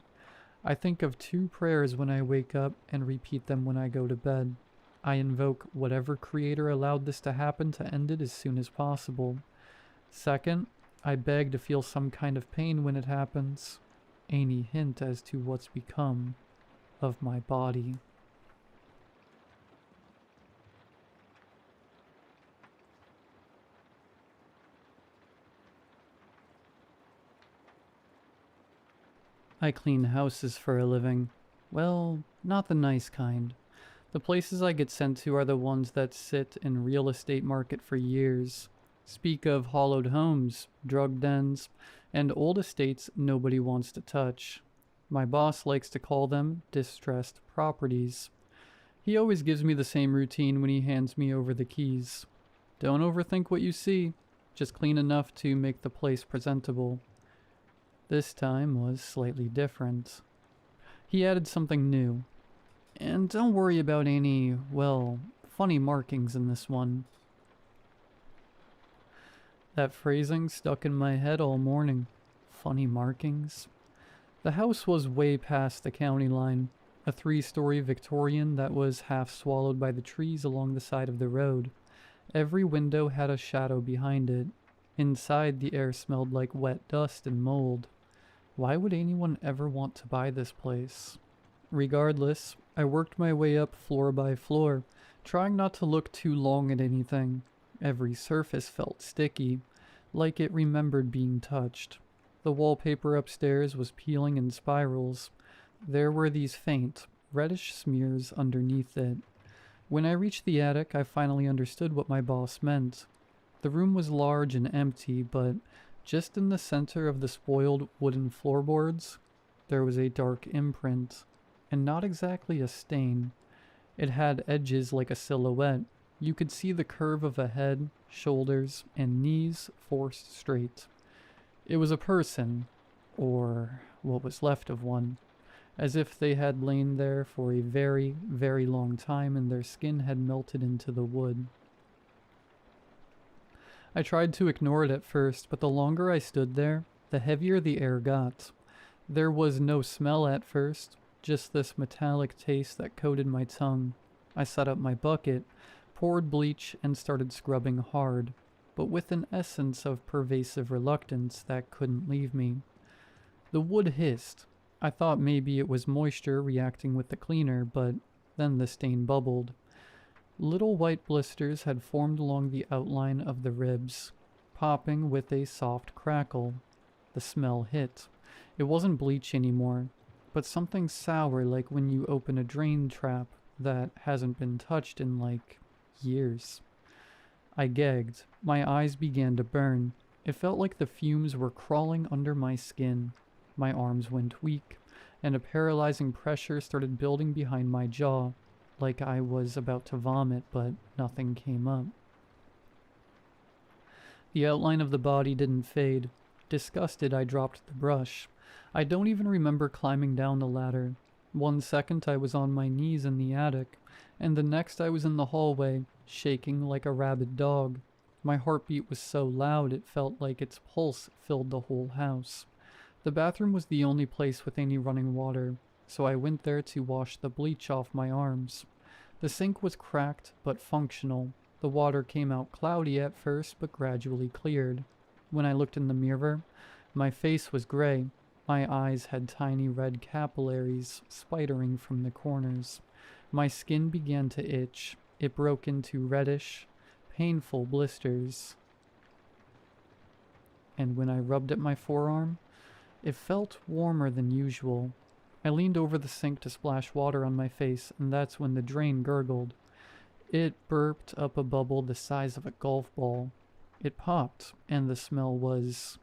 A: I think of 2 prayers when I wake up and repeat them when I go to bed. I invoke whatever creator allowed this to happen to end it as soon as possible. Second, I beg to feel some kind of pain when it happens. Any hint as to what's become of my body. I clean houses for a living. Well, not the nice kind. The places I get sent to are the ones that sit in real estate market for years. Speak of hollowed homes, drug dens, and old estates nobody wants to touch. My boss likes to call them distressed properties. He always gives me the same routine when he hands me over the keys. Don't overthink what you see, just clean enough to make the place presentable. This time was slightly different. He added something new. And don't worry about any, well, funny markings in this one. That phrasing stuck in my head all morning. Funny markings. The house was way past the county line. A 3-story Victorian that was half swallowed by the trees along the side of the road. Every window had a shadow behind it. Inside, the air smelled like wet dust and mold. Why would anyone ever want to buy this place? Regardless, I worked my way up floor by floor, trying not to look too long at anything. Every surface felt sticky, like it remembered being touched. The wallpaper upstairs was peeling in spirals. There were these faint, reddish smears underneath it. When I reached the attic, I finally understood what my boss meant. The room was large and empty, but just in the center of the spoiled wooden floorboards, there was a dark imprint, and not exactly a stain. It had edges like a silhouette. You could see the curve of a head, shoulders, and knees forced straight. It was a person, or what was left of one, as if they had lain there for a very, very long time and their skin had melted into the wood. I tried to ignore it at first, but the longer I stood there, the heavier the air got. There was no smell at first, just this metallic taste that coated my tongue. I set up my bucket, poured bleach, and started scrubbing hard, but with an essence of pervasive reluctance that couldn't leave me. The wood hissed. I thought maybe it was moisture reacting with the cleaner, but then the stain bubbled. Little white blisters had formed along the outline of the ribs, popping with a soft crackle. The smell hit. It wasn't bleach anymore, but something sour like when you open a drain trap that hasn't been touched in like years. I gagged. My eyes began to burn. It felt like the fumes were crawling under my skin. My arms went weak, and a paralyzing pressure started building behind my jaw, like I was about to vomit, but nothing came up. The outline of the body didn't fade. Disgusted, I dropped the brush. I don't even remember climbing down the ladder. 1 second I was on my knees in the attic, and the next I was in the hallway, shaking like a rabid dog. My heartbeat was so loud it felt like its pulse filled the whole house. The bathroom was the only place with any running water, so I went there to wash the bleach off my arms. The sink was cracked but functional. The water came out cloudy at first but gradually cleared. When I looked in the mirror, my face was gray. My eyes had tiny red capillaries spidering from the corners. My skin began to itch. It broke into reddish, painful blisters. And when I rubbed at my forearm, it felt warmer than usual. I leaned over the sink to splash water on my face, and that's when the drain gurgled. It burped up a bubble the size of a golf ball. It popped, and the smell was...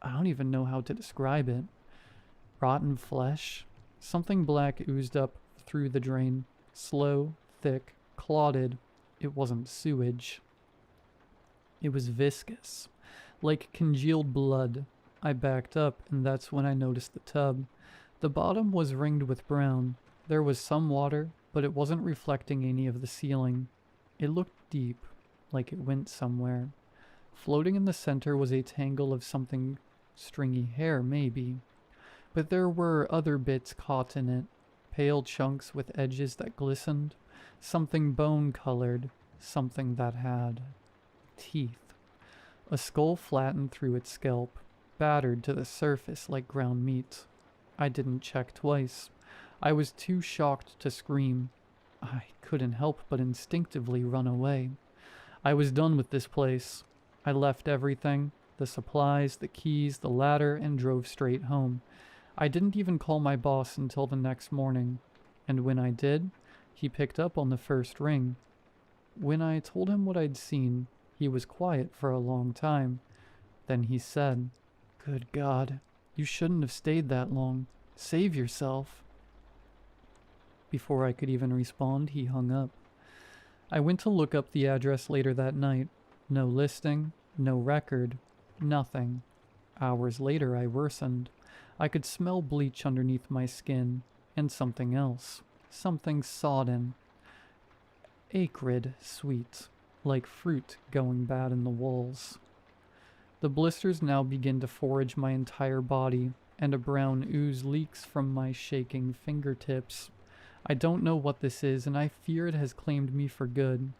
A: I don't even know how to describe it. Rotten flesh? Something black oozed up through the drain. Slow, thick, clotted. It wasn't sewage. It was viscous, like congealed blood. I backed up, and that's when I noticed the tub. The bottom was ringed with brown. There was some water, but it wasn't reflecting any of the ceiling. It looked deep, like it went somewhere. Floating in the center was a tangle of something stringy hair, maybe. But there were other bits caught in it, pale chunks with edges that glistened, something bone-colored, something that had teeth. A skull flattened through its scalp, battered to the surface like ground meat. I didn't check twice. I was too shocked to scream. I couldn't help but instinctively run away. I was done with this place. I left everything, the supplies, the keys, the ladder, and drove straight home. I didn't even call my boss until the next morning, and when I did, he picked up on the first ring. When I told him what I'd seen, he was quiet for a long time. Then he said, "Good God, you shouldn't have stayed that long. Save yourself." Before I could even respond, he hung up. I went to look up the address later that night. No listing, no record, nothing. Hours later, I worsened. I could smell bleach underneath my skin, and something else. Something sodden. Acrid sweet, like fruit going bad in the walls. The blisters now begin to forage my entire body, and a brown ooze leaks from my shaking fingertips. I don't know what this is, and I fear it has claimed me for good.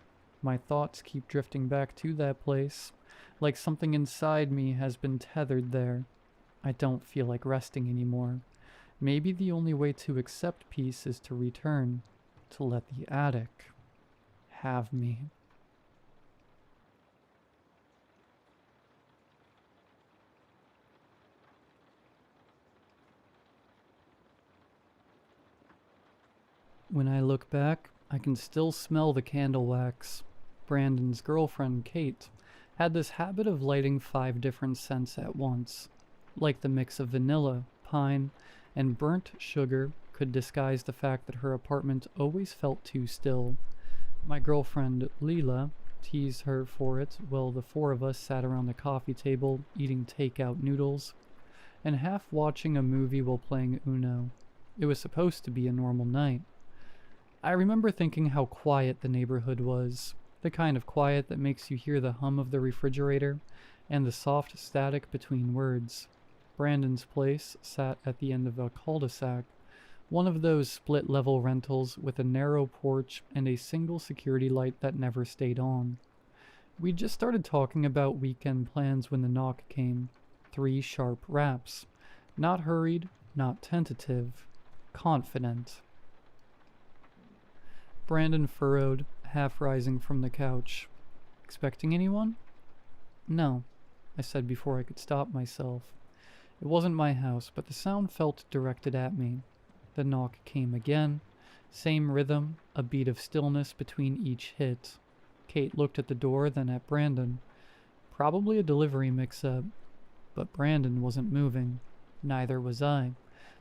A: My thoughts keep drifting back to that place, like something inside me has been tethered there. I don't feel like resting anymore. Maybe the only way to accept peace is to return, to let the attic have me. When I look back, I can still smell the candle wax. Brandon's girlfriend, Kate, had this habit of lighting 5 different scents at once. Like the mix of vanilla, pine, and burnt sugar could disguise the fact that her apartment always felt too still. My girlfriend, Leela, teased her for it while the 4 of us sat around the coffee table eating takeout noodles and half watching a movie while playing Uno. It was supposed to be a normal night. I remember thinking how quiet the neighborhood was, the kind of quiet that makes you hear the hum of the refrigerator and the soft static between words. Brandon's place sat at the end of a cul-de-sac, one of those split-level rentals with a narrow porch and a single security light that never stayed on. We'd just started talking about weekend plans when the knock came. 3 sharp raps. Not hurried, not tentative. Confident. Brandon furrowed, half rising from the couch. Expecting anyone? No, I said before I could stop myself. It wasn't my house, but the sound felt directed at me. The knock came again. Same rhythm, a beat of stillness between each hit. Kate looked at the door, then at Brandon. Probably a delivery mix-up. But Brandon wasn't moving. Neither was I.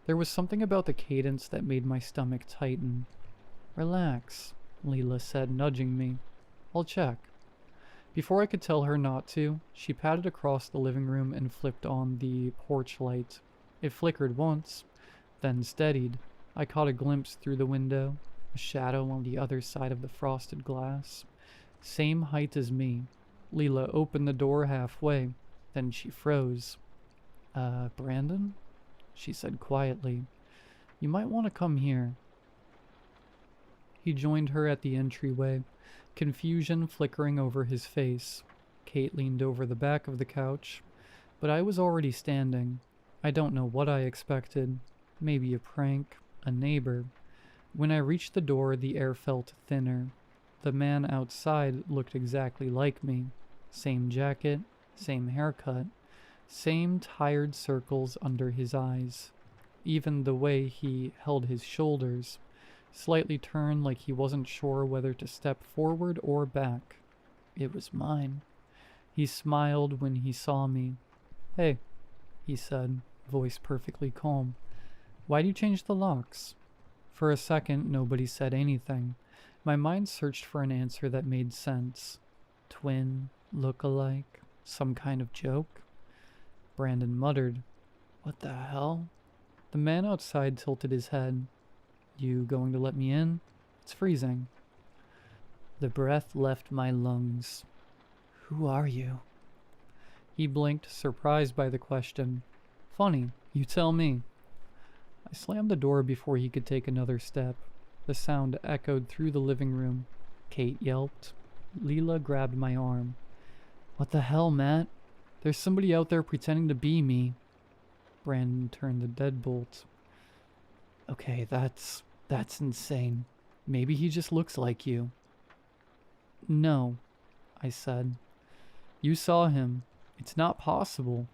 A: There was something about the cadence that made my stomach tighten. Relax, Leela said, nudging me. I'll check. Before I could tell her not to, she padded across the living room and flipped on the porch light. It flickered once, then steadied. I caught a glimpse through the window, a shadow on the other side of the frosted glass. Same height as me. Leela opened the door halfway, then she froze. Brandon? She said quietly. You might want to come here. He joined her at the entryway, confusion flickering over his face. Kate leaned over the back of the couch, but I was already standing. I don't know what I expected. Maybe a prank, a neighbor. When I reached the door, the air felt thinner. The man outside looked exactly like me. Same jacket, same haircut, same tired circles under his eyes. Even the way he held his shoulders, slightly turned like he wasn't sure whether to step forward or back. It was mine. He smiled when he saw me. Hey, he said, voice perfectly calm. Why do you change the locks? For a second, nobody said anything. My mind searched for an answer that made sense. Twin, look-alike, some kind of joke? Brandon muttered. What the hell? The man outside tilted his head. You going to let me in? It's freezing. The breath left my lungs. Who are you? He blinked, surprised by the question. Funny, you tell me. I slammed the door before he could take another step. The sound echoed through the living room. Kate yelped. Leela grabbed my arm. What the hell, Matt? There's somebody out there pretending to be me. Brandon turned the deadbolt. Okay, that's insane. Maybe he just looks like you. No, I said. You saw him. It's not possible.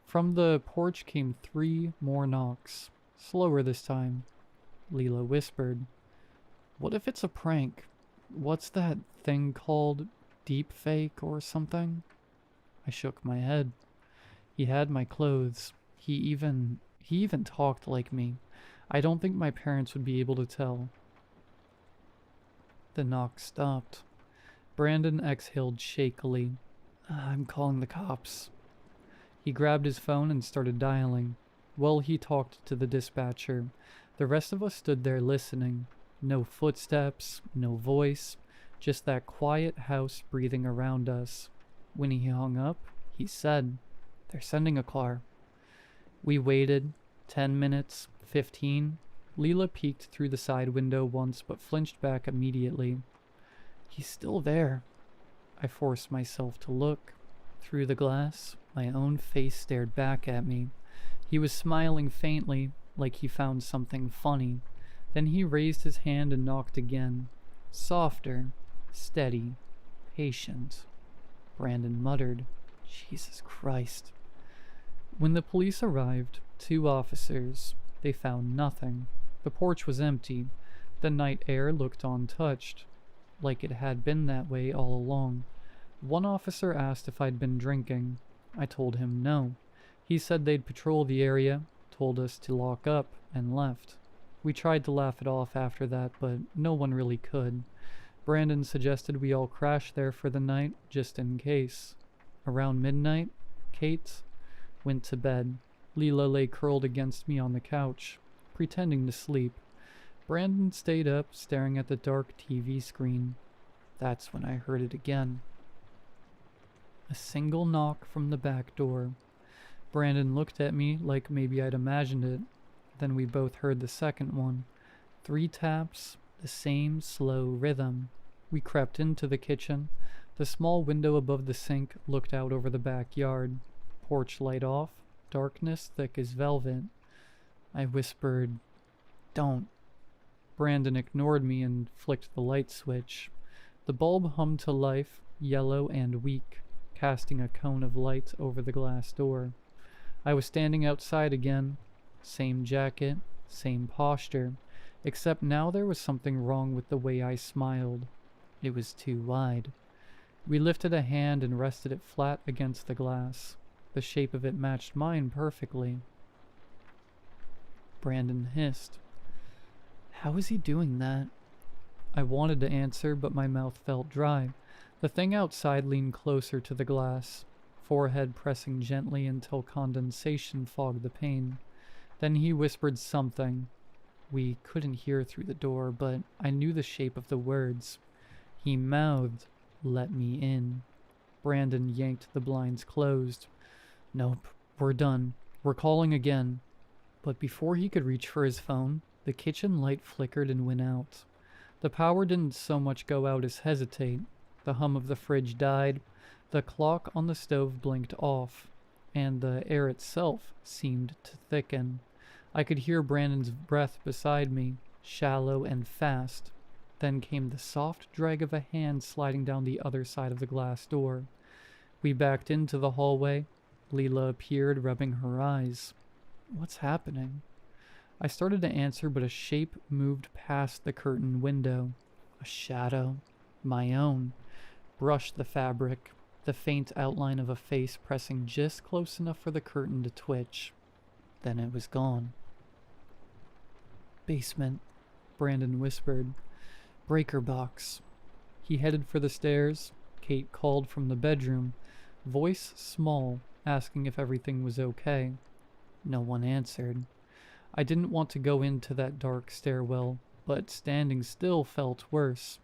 A: From the porch came 3 more knocks. Slower this time. Leela whispered. What if it's a prank? What's that thing called? Deep fake or something? I shook my head. He had my clothes. He even talked like me. I don't think my parents would be able to tell. The knock stopped. Brandon exhaled shakily. I'm calling the cops. He grabbed his phone and started dialing. Well, he talked to the dispatcher. The rest of us stood there listening. No footsteps, no voice, just that quiet house breathing around us. When he hung up, he said, They're sending a car. We waited. 10 minutes, 15. Leela peeked through the side window once but flinched back immediately. He's still there. I forced myself to look. Through the glass, My own face stared back at me. He was smiling faintly, like he found something funny. Then he raised his hand and knocked again. Softer, steady, patient. Brandon muttered, Jesus Christ. When the police arrived, 2 officers, they found nothing. The porch was empty. The night air looked untouched, like it had been that way all along. One officer asked if I'd been drinking. I told him no. He said they'd patrol the area, told us to lock up, and left. We tried to laugh it off after that, but no one really could. Brandon suggested we all crash there for the night, just in case. Around midnight, Kate went to bed. Leela lay curled against me on the couch, pretending to sleep. Brandon stayed up, staring at the dark TV screen. That's when I heard it again. A single knock from the back door. Brandon looked at me like maybe I'd imagined it. Then we both heard the second one. 3 taps, the same slow rhythm. We crept into the kitchen. The small window above the sink looked out over the backyard. Porch light off, darkness thick as velvet. I whispered, "Don't." Brandon ignored me and flicked the light switch. The bulb hummed to life, yellow and weak, casting a cone of light over the glass door. I was standing outside again. Same jacket, same posture, except now there was something wrong with the way I smiled. It was too wide. We lifted a hand and rested it flat against the glass. The shape of it matched mine perfectly. Brandon hissed. How is he doing that? I wanted to answer, but my mouth felt dry. The thing outside leaned closer to the glass, forehead pressing gently until condensation fogged the pane. Then he whispered something. We couldn't hear through the door, but I knew the shape of the words. He mouthed, "Let me in." Brandon yanked the blinds closed. "Nope, we're done. We're calling again." But before he could reach for his phone, the kitchen light flickered and went out. The power didn't so much go out as hesitate. The hum of the fridge died, the clock on the stove blinked off, and the air itself seemed to thicken. I could hear Brandon's breath beside me, shallow and fast. Then came the soft drag of a hand sliding down the other side of the glass door. We backed into the hallway. Leela appeared, rubbing her eyes. What's happening? I started to answer, but a shape moved past the curtain window. A shadow, my own, brushed the fabric, the faint outline of a face pressing just close enough for the curtain to twitch. Then it was gone. "Basement," Brandon whispered. "Breaker box." He headed for the stairs. Kate called from the bedroom, voice small, asking if everything was okay. No one answered. I didn't want to go into that dark stairwell, but standing still felt worse.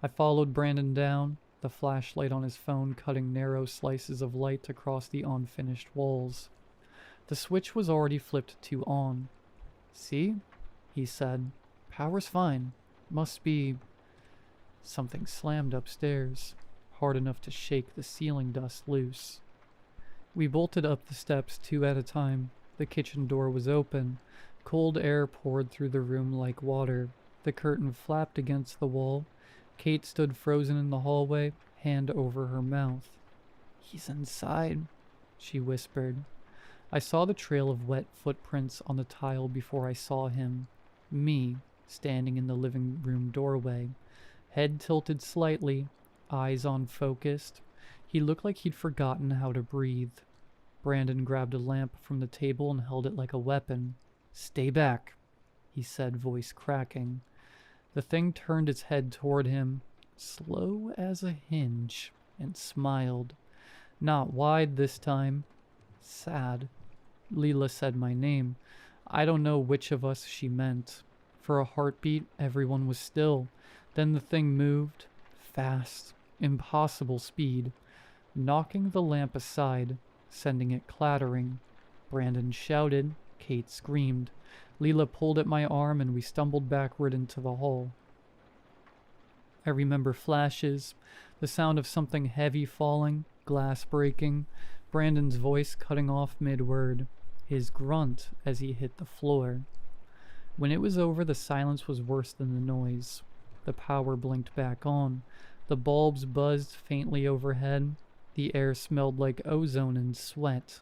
A: I followed Brandon down, the flashlight on his phone cutting narrow slices of light across the unfinished walls. The switch was already flipped to on. "See?" he said. "Power's fine. Must be..." Something slammed upstairs, hard enough to shake the ceiling dust loose. We bolted up the steps 2 at a time. The kitchen door was open. Cold air poured through the room like water. The curtain flapped against the wall. Kate stood frozen in the hallway, hand over her mouth. "He's inside," she whispered. I saw the trail of wet footprints on the tile before I saw him. Me, standing in the living room doorway. Head tilted slightly, eyes unfocused. He looked like he'd forgotten how to breathe. Brandon grabbed a lamp from the table and held it like a weapon. "Stay back," he said, voice cracking. The thing turned its head toward him, slow as a hinge, and smiled. Not wide this time. Sad. Leela said my name. I don't know which of us she meant. For a heartbeat, everyone was still. Then the thing moved, fast, impossible speed, knocking the lamp aside, sending it clattering. Brandon shouted. Kate screamed. Leela pulled at my arm and we stumbled backward into the hall. I remember flashes, the sound of something heavy falling, glass breaking. Brandon's voice cutting off mid-word, his grunt as he hit the floor. When it was over, the silence was worse than the noise. The power blinked back on. The bulbs buzzed faintly overhead. The air smelled like ozone and sweat.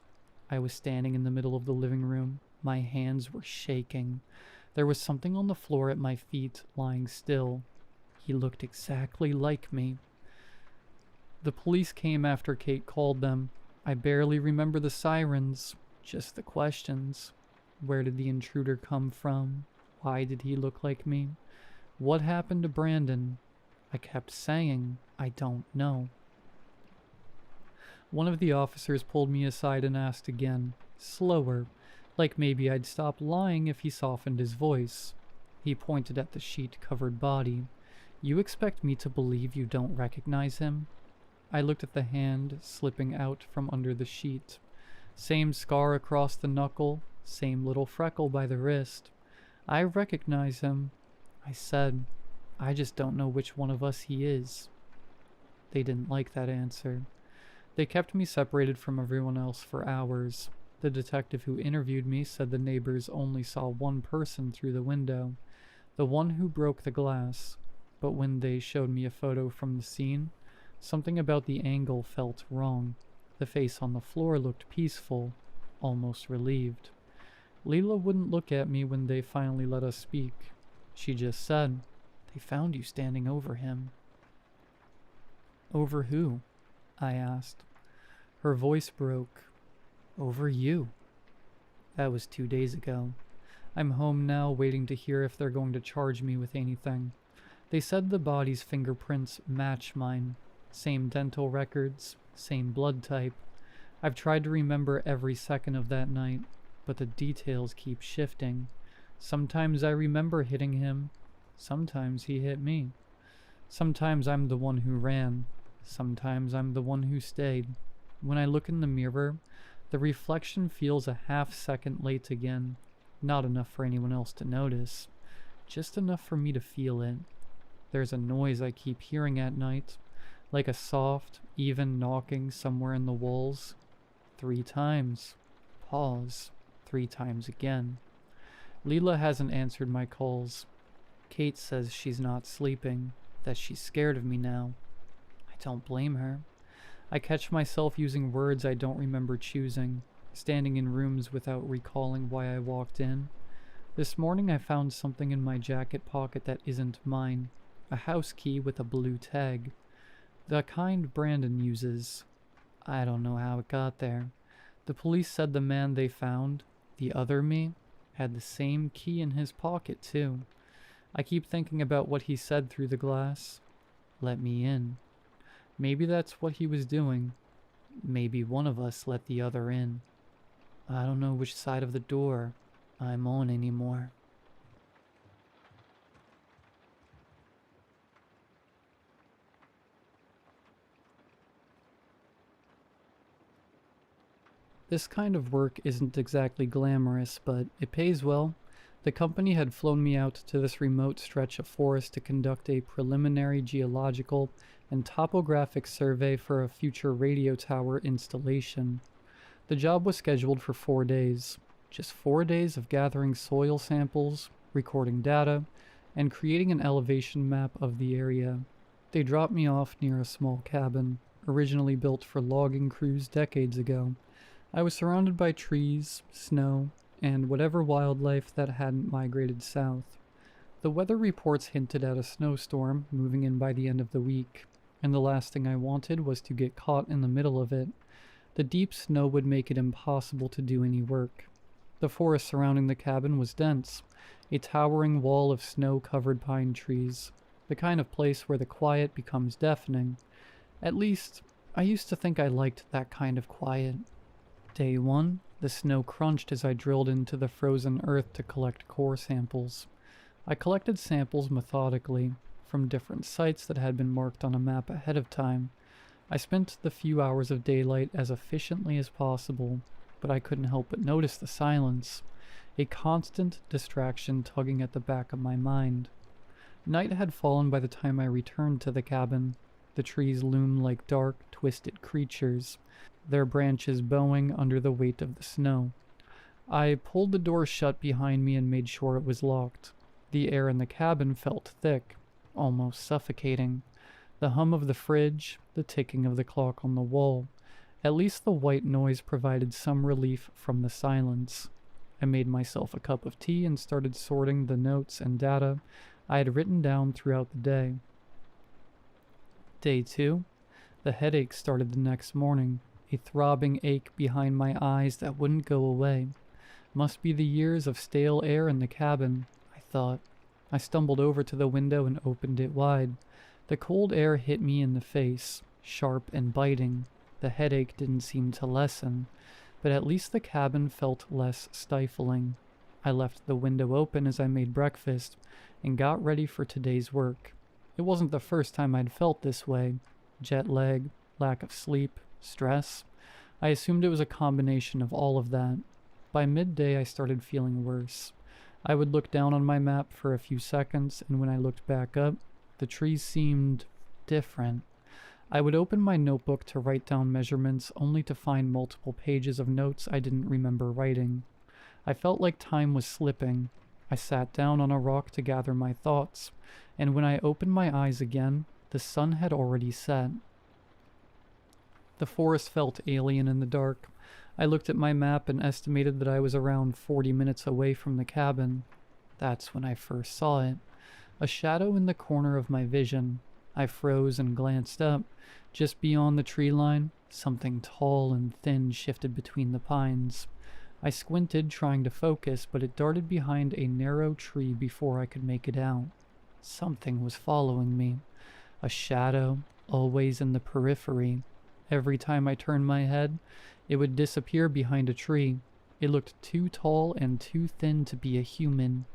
A: I was standing in the middle of the living room. My hands were shaking. There was something on the floor at my feet, lying still. He looked exactly like me. The police came after Kate called them. I barely remember the sirens, just the questions. Where did the intruder come from? Why did he look like me? What happened to Brandon? I kept saying, I don't know. One of the officers pulled me aside and asked again, slower, like maybe I'd stop lying if he softened his voice. He pointed at the sheet-covered body. You expect me to believe you don't recognize him? I looked at the hand slipping out from under the sheet. Same scar across the knuckle, same little freckle by the wrist. I recognize him. I said, I just don't know which one of us he is. They didn't like that answer. They kept me separated from everyone else for hours. The detective who interviewed me said the neighbors only saw one person through the window, the one who broke the glass. But when they showed me a photo from the scene, something about the angle felt wrong. The face on the floor looked peaceful, almost relieved. Leela wouldn't look at me when they finally let us speak. She just said, they found you standing over him. Over who? I asked. Her voice broke. Over you. That was 2 days ago. I'm home now, waiting to hear if they're going to charge me with anything. They said the body's fingerprints match mine. Same dental records, same blood type. I've tried to remember every second of that night, but the details keep shifting. Sometimes I remember hitting him. Sometimes he hit me. Sometimes I'm the one who ran. Sometimes I'm the one who stayed. When I look in the mirror, the reflection feels a half-second late again. Not enough for anyone else to notice. Just enough for me to feel it. There's a noise I keep hearing at night, like a soft, even knocking somewhere in the walls. 3 times. Pause. 3 times again. Leela hasn't answered my calls. Kate says she's not sleeping, that she's scared of me now. I don't blame her. I catch myself using words I don't remember choosing, standing in rooms without recalling why I walked in. This morning I found something in my jacket pocket that isn't mine, a house key with a blue tag. The kind Brandon uses. I don't know how it got there. The police said the man they found, the other me, had the same key in his pocket too. I keep thinking about what he said through the glass. Let me in. Maybe that's what he was doing. Maybe one of us let the other in. I don't know which side of the door I'm on anymore. This kind of work isn't exactly glamorous, but it pays well. The company had flown me out to this remote stretch of forest to conduct a preliminary geological and topographic survey for a future radio tower installation. The job was scheduled for 4 days. Just 4 days of gathering soil samples, recording data, and creating an elevation map of the area. They dropped me off near a small cabin, originally built for logging crews decades ago. I was surrounded by trees, snow, and whatever wildlife that hadn't migrated south. The weather reports hinted at a snowstorm moving in by the end of the week, and the last thing I wanted was to get caught in the middle of it. The deep snow would make it impossible to do any work. The forest surrounding the cabin was dense, a towering wall of snow-covered pine trees, the kind of place where the quiet becomes deafening. At least, I used to think I liked that kind of quiet. Day 1, the snow crunched as I drilled into the frozen earth to collect core samples. I collected samples methodically, from different sites that had been marked on a map ahead of time. I spent the few hours of daylight as efficiently as possible, but I couldn't help but notice the silence, a constant distraction tugging at the back of my mind. Night had fallen by the time I returned to the cabin. The trees loomed like dark, twisted creatures, their branches bowing under the weight of the snow. I pulled the door shut behind me and made sure it was locked. The air in the cabin felt thick, almost suffocating. The hum of the fridge, the ticking of the clock on the wall. At least the white noise provided some relief from the silence. I made myself a cup of tea and started sorting the notes and data I had written down throughout the day. Day 2. The headache started the next morning, a throbbing ache behind my eyes that wouldn't go away. Must be the years of stale air in the cabin, I thought. I stumbled over to the window and opened it wide. The cold air hit me in the face, sharp and biting. The headache didn't seem to lessen, but at least the cabin felt less stifling. I left the window open as I made breakfast and got ready for today's work. It wasn't the first time I'd felt this way. Jet lag, lack of sleep, stress. I assumed it was a combination of all of that. By midday, I started feeling worse. I would look down on my map for a few seconds, and when I looked back up, the trees seemed different. I would open my notebook to write down measurements, only to find multiple pages of notes I didn't remember writing. I felt like time was slipping. I sat down on a rock to gather my thoughts, and when I opened my eyes again, the sun had already set. The forest felt alien in the dark. I looked at my map and estimated that I was around 40 minutes away from the cabin. That's when I first saw it. A shadow in the corner of my vision. I froze and glanced up. Just beyond the tree line, something tall and thin shifted between the pines. I squinted, trying to focus, but it darted behind a narrow tree before I could make it out. Something was following me. A shadow, always in the periphery. Every time I turned my head, it would disappear behind a tree. It looked too tall and too thin to be a human.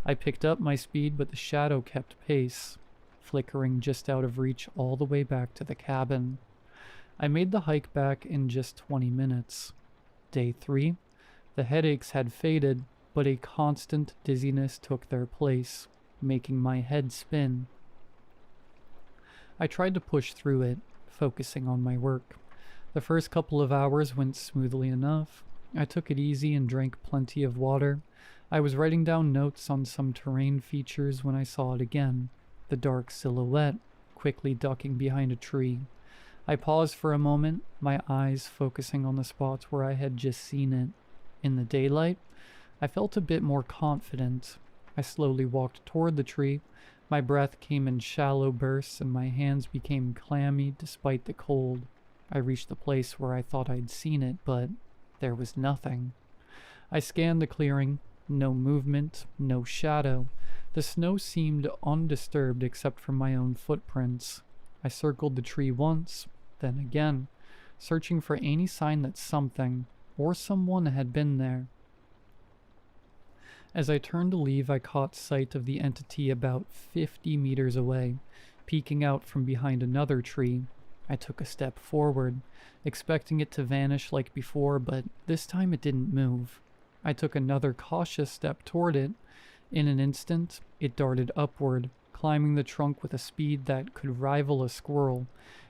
A: I picked up my speed, but the shadow kept pace, flickering just out of reach all the way back to the cabin. I made the hike back in just 20 minutes. Day 3. The headaches had faded, but a constant dizziness took their place, making my head spin. I tried to push through it, focusing on my work. The first couple of hours went smoothly enough. I took it easy and drank plenty of water. I was writing down notes on some terrain features when I saw it again, the dark silhouette, quickly ducking behind a tree. I paused for a moment, my eyes focusing on the spots where I had just seen it. In the daylight, I felt a bit more confident. I slowly walked toward the tree. My breath came in shallow bursts and my hands became clammy despite the cold. I reached the place where I thought I'd seen it, but there was nothing. I scanned the clearing. No movement, no shadow. The snow seemed undisturbed except for my own footprints. I circled the tree once, then again, searching for any sign that something or someone had been there. As I turned to leave, I caught sight of the entity about 50 meters away, peeking out from behind another tree. I took a step forward, expecting it to vanish like before, but this time it didn't move. I took another cautious step toward it. In an instant, it darted upward, climbing the trunk with a speed that could rival a squirrel.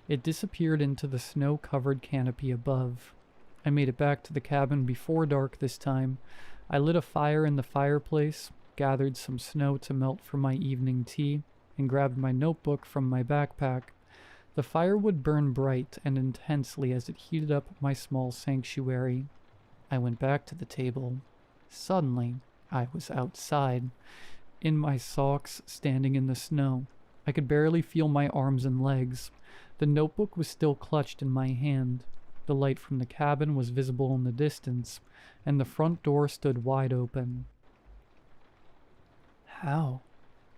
A: It disappeared into the snow-covered canopy above. I made it back to the cabin before dark this time. I lit a fire in the fireplace, gathered some snow to melt for my evening tea, and grabbed my notebook from my backpack. The fire would burn bright and intensely as it heated up my small sanctuary. I went back to the table. Suddenly, I was outside, in my socks, standing in the snow. I could barely feel my arms and legs. The notebook was still clutched in my hand. The light from the cabin was visible in the distance, and the front door stood wide open. How?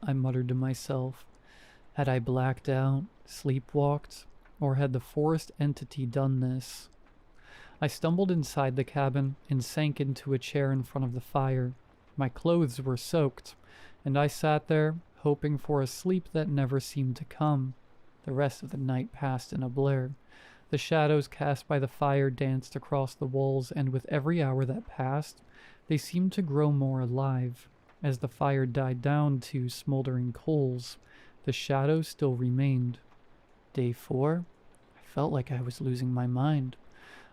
A: I muttered to myself. Had I blacked out, sleepwalked, or had the forest entity done this? I stumbled inside the cabin and sank into a chair in front of the fire. My clothes were soaked, and I sat there, hoping for a sleep that never seemed to come. The rest of the night passed in a blur. The shadows cast by the fire danced across the walls, and with every hour that passed, they seemed to grow more alive. As the fire died down to smoldering coals, the shadows still remained. Day 4, I felt like I was losing my mind.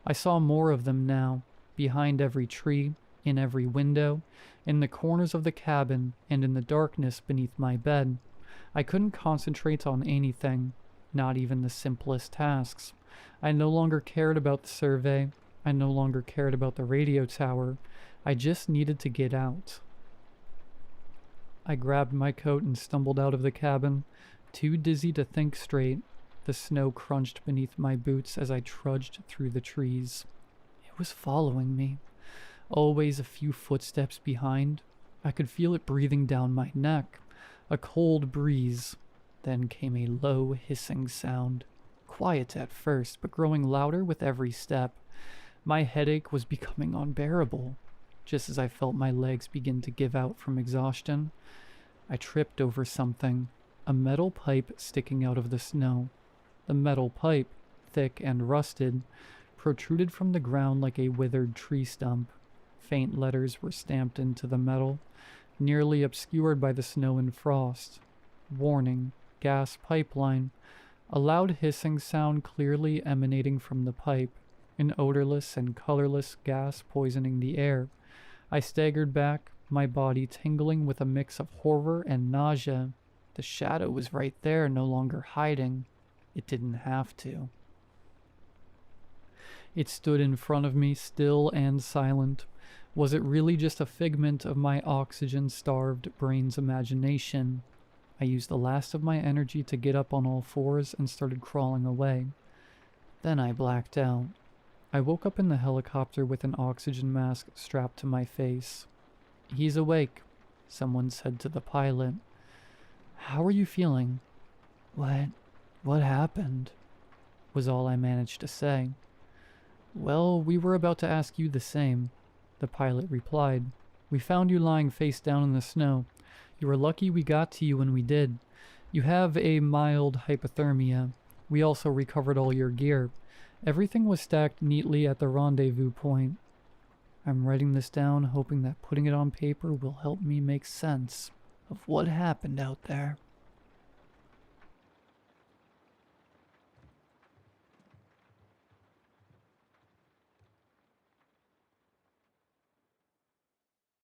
A: I saw more of them now, behind every tree, in every window, in the corners of the cabin, and in the darkness beneath my bed. I couldn't concentrate on anything, not even the simplest tasks. I no longer cared about the survey. I no longer cared about the radio tower. I just needed to get out. I grabbed my coat and stumbled out of the cabin, too dizzy to think straight. The snow crunched beneath my boots as I trudged through the trees. It was following me, always a few footsteps behind. I could feel it breathing down my neck, a cold breeze. Then came a low hissing sound, quiet at first, but growing louder with every step. My headache was becoming unbearable. Just as I felt my legs begin to give out from exhaustion, I tripped over something, a metal pipe sticking out of the snow. The metal pipe, thick and rusted, protruded from the ground like a withered tree stump. Faint letters were stamped into the metal, nearly obscured by the snow and frost. Warning, gas pipeline. A loud hissing sound clearly emanating from the pipe, an odorless and colorless gas poisoning the air. I staggered back, my body tingling with a mix of horror and nausea. The shadow was right there, no longer hiding. It didn't have to. It stood in front of me, still and silent. Was it really just a figment of my oxygen-starved brain's imagination? I used the last of my energy to get up on all fours and started crawling away. Then I blacked out. I woke up in the helicopter with an oxygen mask strapped to my face. "He's awake," someone said to the pilot. "How are you feeling?" What happened?" was all I managed to say. "Well, we were about to ask you the same," the pilot replied. "We found you lying face down in the snow. You were lucky we got to you when we did. You have a mild hypothermia. We also recovered all your gear. Everything was stacked neatly at the rendezvous point. I'm writing this down, hoping that putting it on paper will help me make sense of what happened out there."